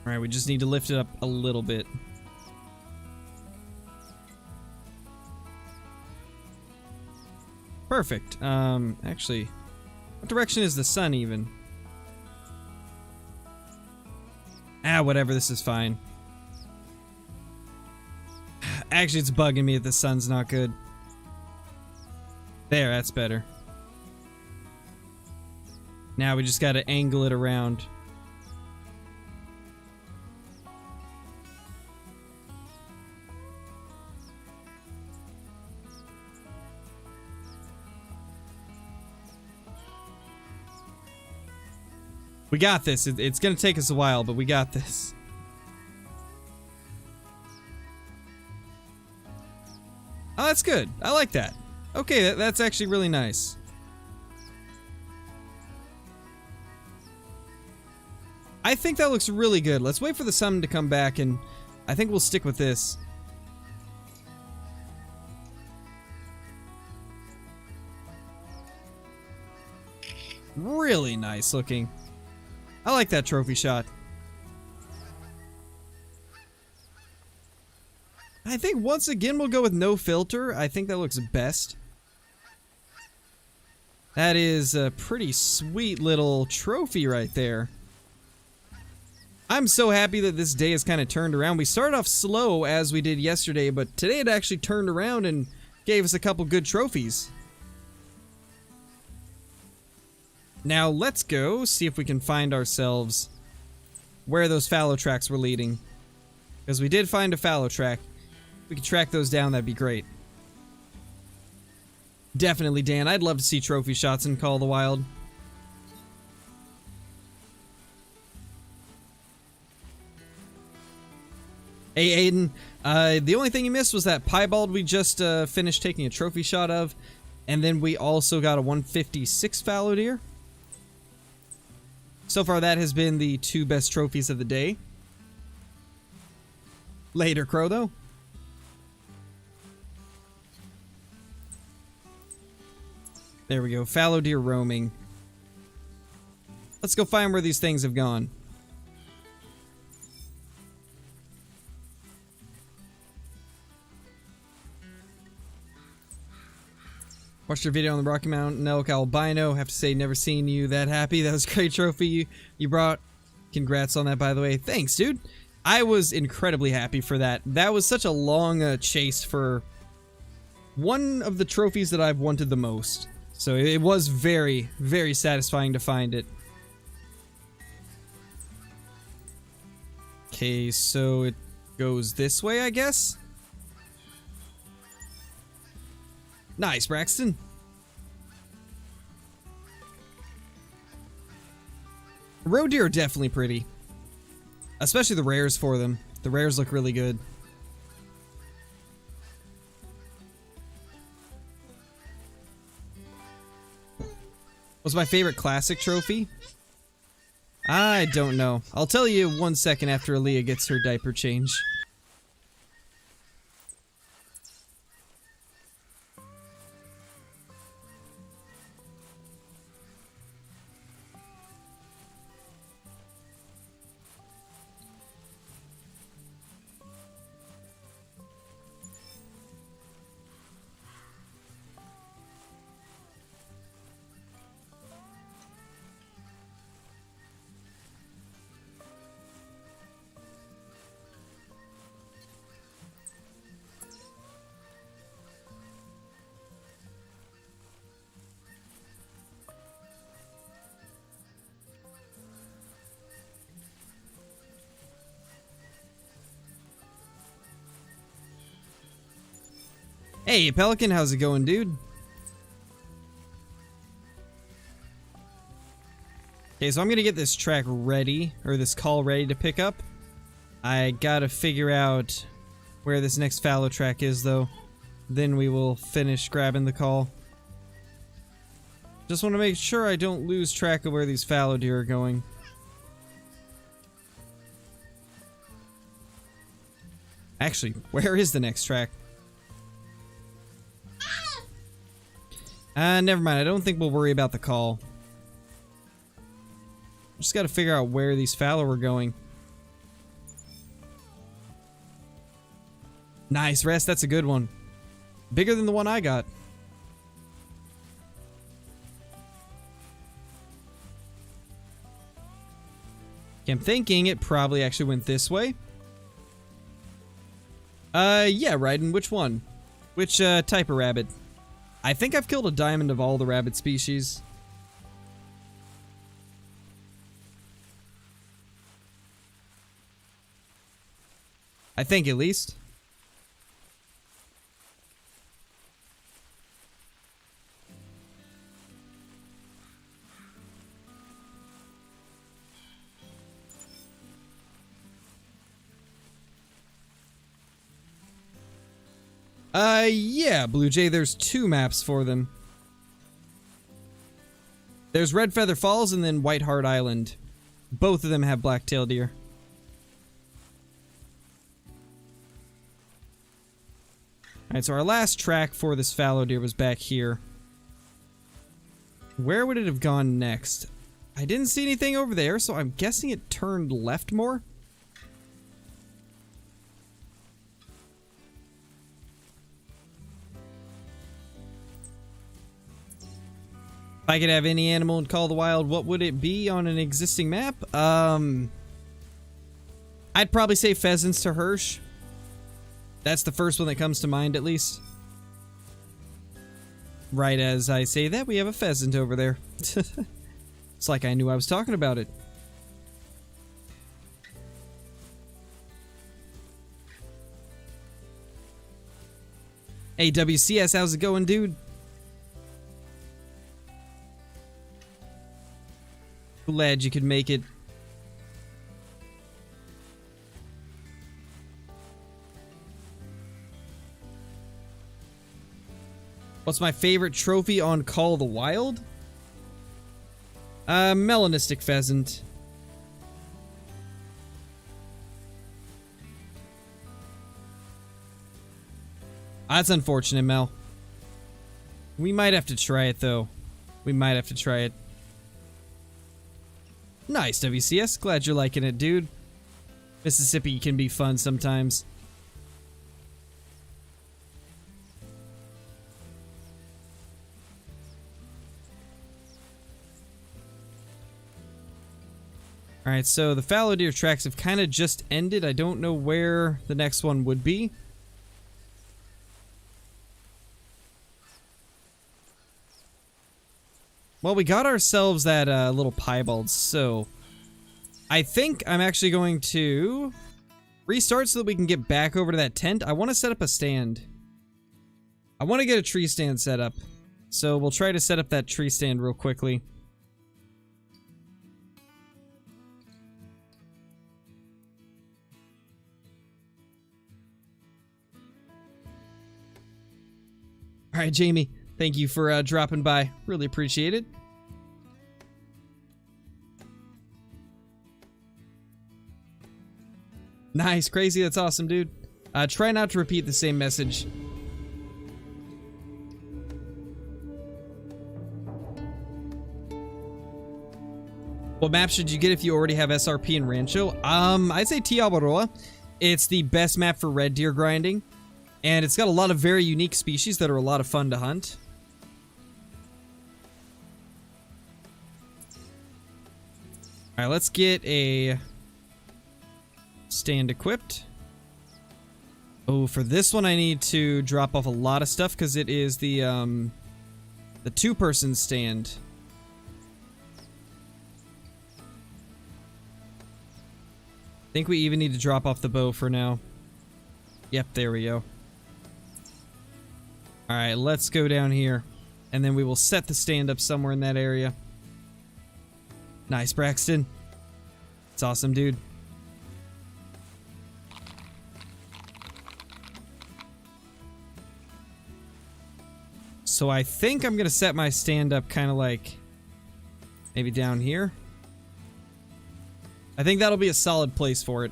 Alright, we just need to lift it up a little bit. Perfect. Actually, what direction is the sun even? Ah, whatever, this is fine. Actually, it's bugging me that the sun's not good. There, that's better. Now we just gotta angle it around. We got this. It's gonna take us a while, but we got this. Oh, that's good. I like that. Okay, that's actually really nice. I think that looks really good. Let's wait for the sun to come back, and I think we'll stick with this. Really nice looking. I like that trophy shot. I think once again we'll go with no filter. I think that looks best. That is a pretty sweet little trophy right there. I'm so happy that this day has kind of turned around. We started off slow as we did yesterday, but today it actually turned around and gave us a couple good trophies. Now let's go see if we can find ourselves where those fallow tracks were leading. Because we did find a fallow track. If we could track those down, that'd be great. Definitely, Dan. I'd love to see trophy shots in Call of the Wild. Hey, Aiden. The only thing you missed was that piebald we just finished taking a trophy shot of. And then we also got a 156 fallow deer. So far, that has been the 2 best trophies of the day. Later, Crow, though. There we go. Fallow deer roaming. Let's go find where these things have gone. Watched your video on the Rocky Mountain elk albino. Have to say, never seen you that happy. That was a great trophy you brought. Congrats on that, by the way. Thanks, dude. I was incredibly happy for that. That was such a long chase for one of the trophies that I've wanted the most. So it was very, very satisfying to find it. Okay, so it goes this way, I guess? Nice, Braxton. Roe deer are definitely pretty. Especially the rares for them. The rares look really good. What's my favorite classic trophy? I don't know. I'll tell you 1 second after Aaliyah gets her diaper change. Hey, Pelican, how's it going, dude? Okay, so I'm gonna get this track ready, or this call ready to pick up. I gotta figure out where this next fallow track is, though. Then we will finish grabbing the call. Just want to make sure I don't lose track of where these fallow deer are going. Actually, where is the next track? Never mind. I don't think we'll worry about the call. Just gotta figure out where these fallow are going. Nice, Rest. That's a good one. Bigger than the one I got. Okay, I'm thinking it probably actually went this way. Yeah, Raiden. Which one? Which, type of rabbit? I think I've killed a diamond of all the rabbit species. I think, at least. Yeah, Blue Jay, there's 2 maps for them. There's Red Feather Falls and then White Heart Island. Both of them have black-tailed deer. Alright, so our last track for this fallow deer was back here. Where would it have gone next? I didn't see anything over there, so I'm guessing it turned left more. If I could have any animal in Call of the Wild, what would it be on an existing map? I'd probably say pheasants to Hirsch. That's the first one that comes to mind, at least. Right as I say that, we have a pheasant over there. It's like I knew I was talking about it. Hey, WCS, how's it going, dude? Glad you could make it. What's my favorite trophy on Call of the Wild? Melanistic pheasant. That's unfortunate, Mel. We might have to try it, though. We might have to try it. Nice, WCS. Glad you're liking it, dude. Mississippi can be fun sometimes. Alright, so the fallow deer tracks have kind of just ended. I don't know where the next one would be. Well, we got ourselves that little piebald, so I think I'm actually going to restart so that we can get back over to that tent. I want to set up a stand. I want to get a tree stand set up, so we'll try to set up that tree stand real quickly. Alright, Jamie, thank you for dropping by. Really appreciate it. Nice, crazy, that's awesome, dude. Try not to repeat the same message. What map should you get if you already have SRP and Rancho? I'd say Tiabaroa. It's the best map for red deer grinding. And it's got a lot of very unique species that are a lot of fun to hunt. Alright, let's get a stand equipped. Oh, for this one I need to drop off a lot of stuff because it is the two-person stand. I think we even need to drop off the bow for now. Yep, there we go. Alright, let's go down here. And then we will set the stand up somewhere in that area. Nice, Braxton. It's awesome, dude. So I think I'm gonna set my stand up kind of like maybe down here. I think that'll be a solid place for it.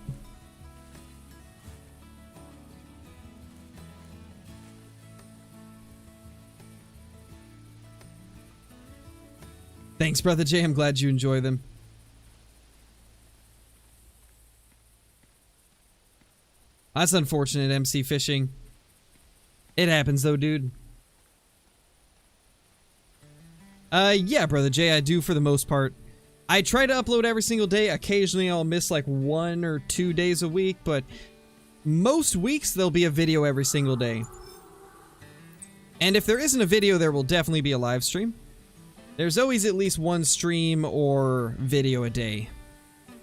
Thanks, Brother Jay. I'm glad you enjoy them. That's unfortunate, MC Fishing. It happens, though, dude. Yeah, Brother Jay, I do for the most part. I try to upload every single day. Occasionally, I'll miss like 1 or 2 days a week, but most weeks, there'll be a video every single day. And if there isn't a video, there will definitely be a live stream. There's always at least one stream or video a day.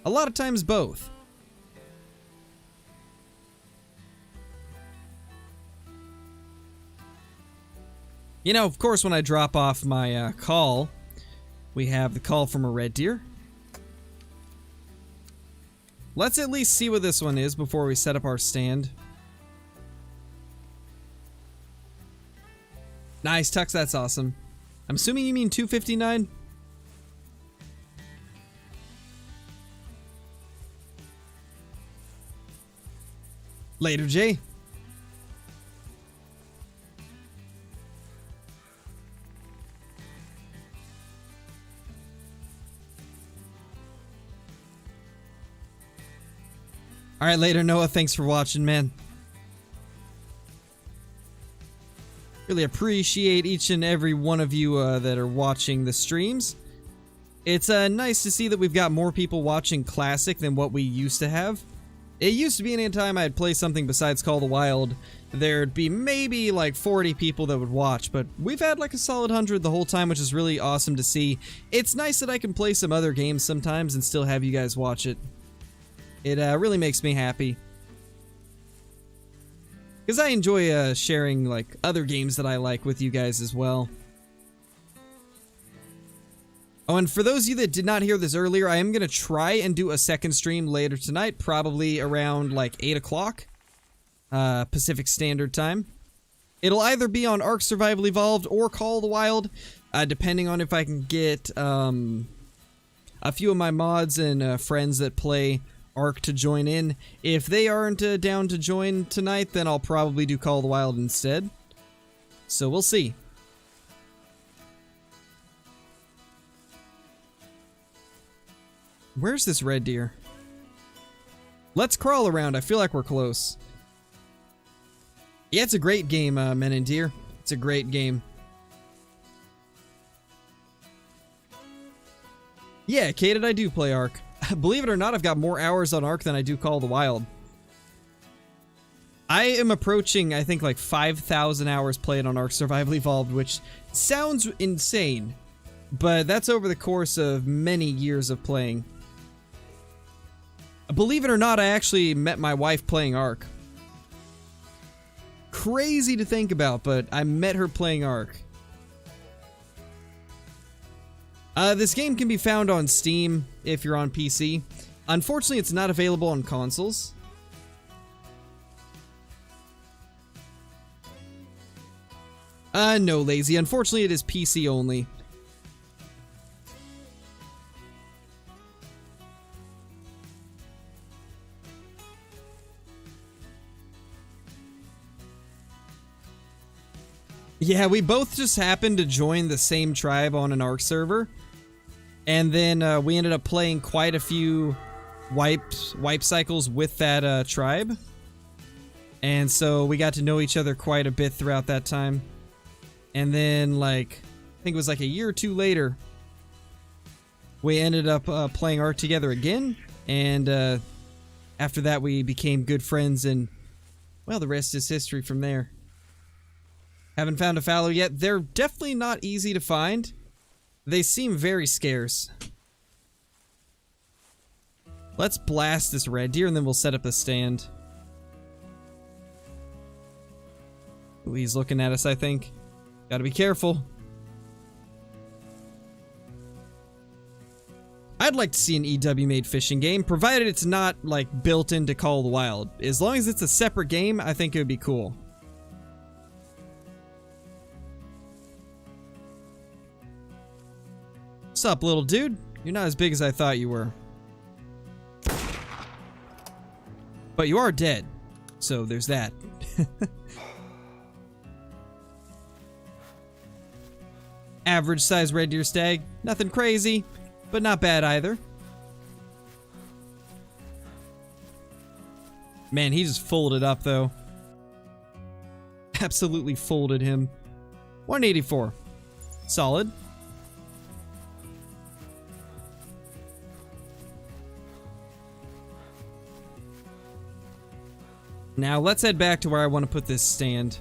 A lot of times both. You know, of course, when I drop off my call, we have the call from a red deer. Let's at least see what this one is before we set up our stand. Nice, Tux, that's awesome. I'm assuming you mean 259? Later, Jay. Alright, later, Noah. Thanks for watching, man. Really appreciate each and every one of you that are watching the streams. It's nice to see that we've got more people watching Classic than what we used to have. It used to be any time I'd play something besides Call of the Wild, there'd be maybe like 40 people that would watch, but we've had like a solid 100 the whole time, which is really awesome to see. It's nice that I can play some other games sometimes and still have you guys watch it. It really makes me happy. Because I enjoy sharing like other games that I like with you guys as well. Oh, and for those of you that did not hear this earlier, I am going to try and do a second stream later tonight, probably around like 8 o'clock Pacific Standard Time. It'll either be on Ark Survival Evolved or Call of the Wild, depending on if I can get a few of my mods and friends that play Ark to join in. If they aren't down to join tonight, then I'll probably do Call of the Wild instead. So we'll see. Where's this red deer? Let's crawl around. I feel like we're close. Yeah, it's a great game, Men and Deer. It's a great game. Yeah, Kated, I do play Ark. Believe it or not, I've got more hours on Ark than I do Call of the Wild. I am approaching, I think, like 5,000 hours played on Ark Survival Evolved, which sounds insane, but that's over the course of many years of playing. Believe it or not, I actually met my wife playing Ark. Crazy to think about, but I met her playing Ark. This game can be found on Steam if you're on PC. Unfortunately, it's not available on consoles. No, Lazy. Unfortunately, it is PC only. Yeah, we both just happened to join the same tribe on an Ark server. And then we ended up playing quite a few wipe cycles with that tribe. And so we got to know each other quite a bit throughout that time. And then, like, I think it was like a year or two later, we ended up playing Ark together again. And after that, we became good friends. And, well, the rest is history from there. Haven't found a fallow yet. They're definitely not easy to find. They seem very scarce. Let's blast this red deer and then we'll set up a stand. Ooh, he's looking at us, I think. Gotta be careful. I'd like to see an EW made fishing game, provided it's not, like, built into Call of the Wild. As long as it's a separate game, I think it would be cool. What's up, little dude? You're not as big as I thought you were. But you are dead, so there's that. Average size red deer stag. Nothing crazy, but not bad either. Man, he just folded up, though. Absolutely folded him. 184. Solid. Now, let's head back to where I want to put this stand.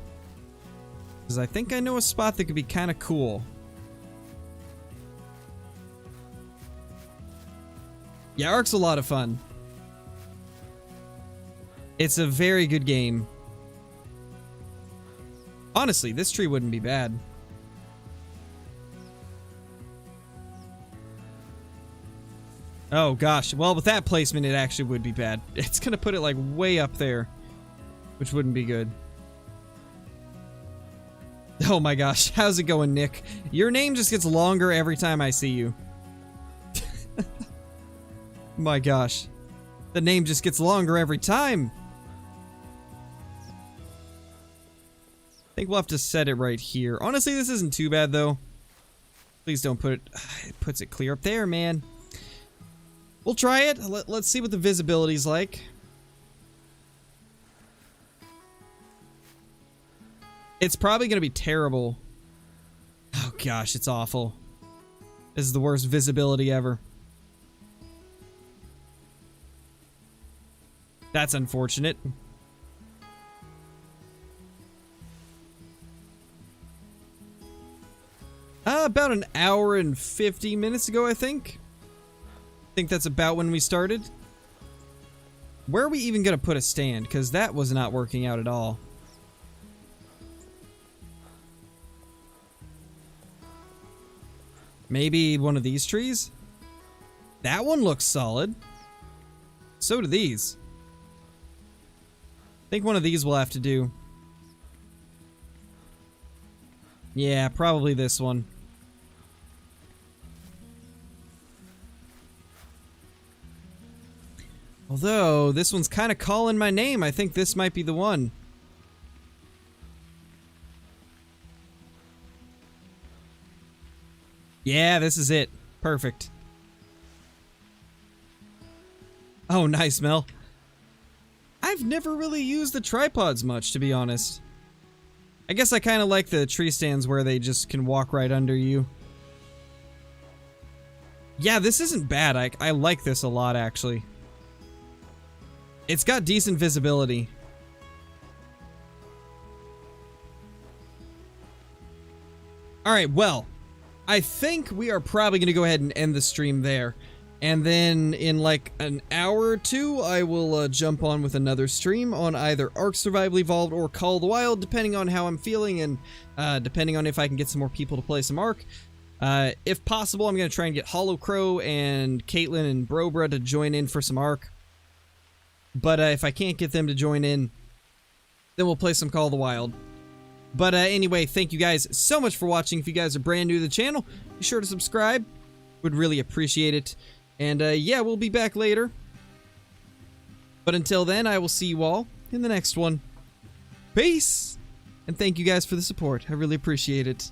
Because I think I know a spot that could be kind of cool. Yeah, Ark's a lot of fun. It's a very good game. Honestly, this tree wouldn't be bad. Oh gosh, well with that placement it actually would be bad. It's gonna put it like way up there, which wouldn't be good. Oh my gosh, how's it going, Nick? Your name just gets longer every time I see you. My gosh. The name just gets longer every time. I think we'll have to set it right here. Honestly, this isn't too bad, though. Please don't put it... It puts it clear up there, man. We'll try it. Let's see what the visibility's like. It's probably going to be terrible. Oh gosh, it's awful. This is the worst visibility ever. That's unfortunate. About an hour and 50 minutes ago, I think. I think that's about when we started. Where are we even going to put a stand? Because that was not working out at all. Maybe one of these trees? That one looks solid. So do these. I think one of these will have to do. Yeah, probably this one. Although, this one's kind of calling my name. I think this might be the one. Yeah, this is it. Perfect. Oh, nice, Mel. I've never really used the tripods much, to be honest. I guess I kind of like the tree stands where they just can walk right under you. Yeah, this isn't bad. I like this a lot, actually. It's got decent visibility. Alright, well, I think we are probably going to go ahead and end the stream there. And then in like an hour or two, I will jump on with another stream on either Ark Survival Evolved or Call of the Wild, depending on how I'm feeling and depending on if I can get some more people to play some Ark. If possible, I'm going to try and get Hollow Crow and Caitlin and Brobra to join in for some Ark. But if I can't get them to join in, then we'll play some Call of the Wild. But anyway, thank you guys so much for watching. If you guys are brand new to the channel, be sure to subscribe. Would really appreciate it. And yeah, we'll be back later. But until then, I will see you all in the next one. Peace! And thank you guys for the support. I really appreciate it.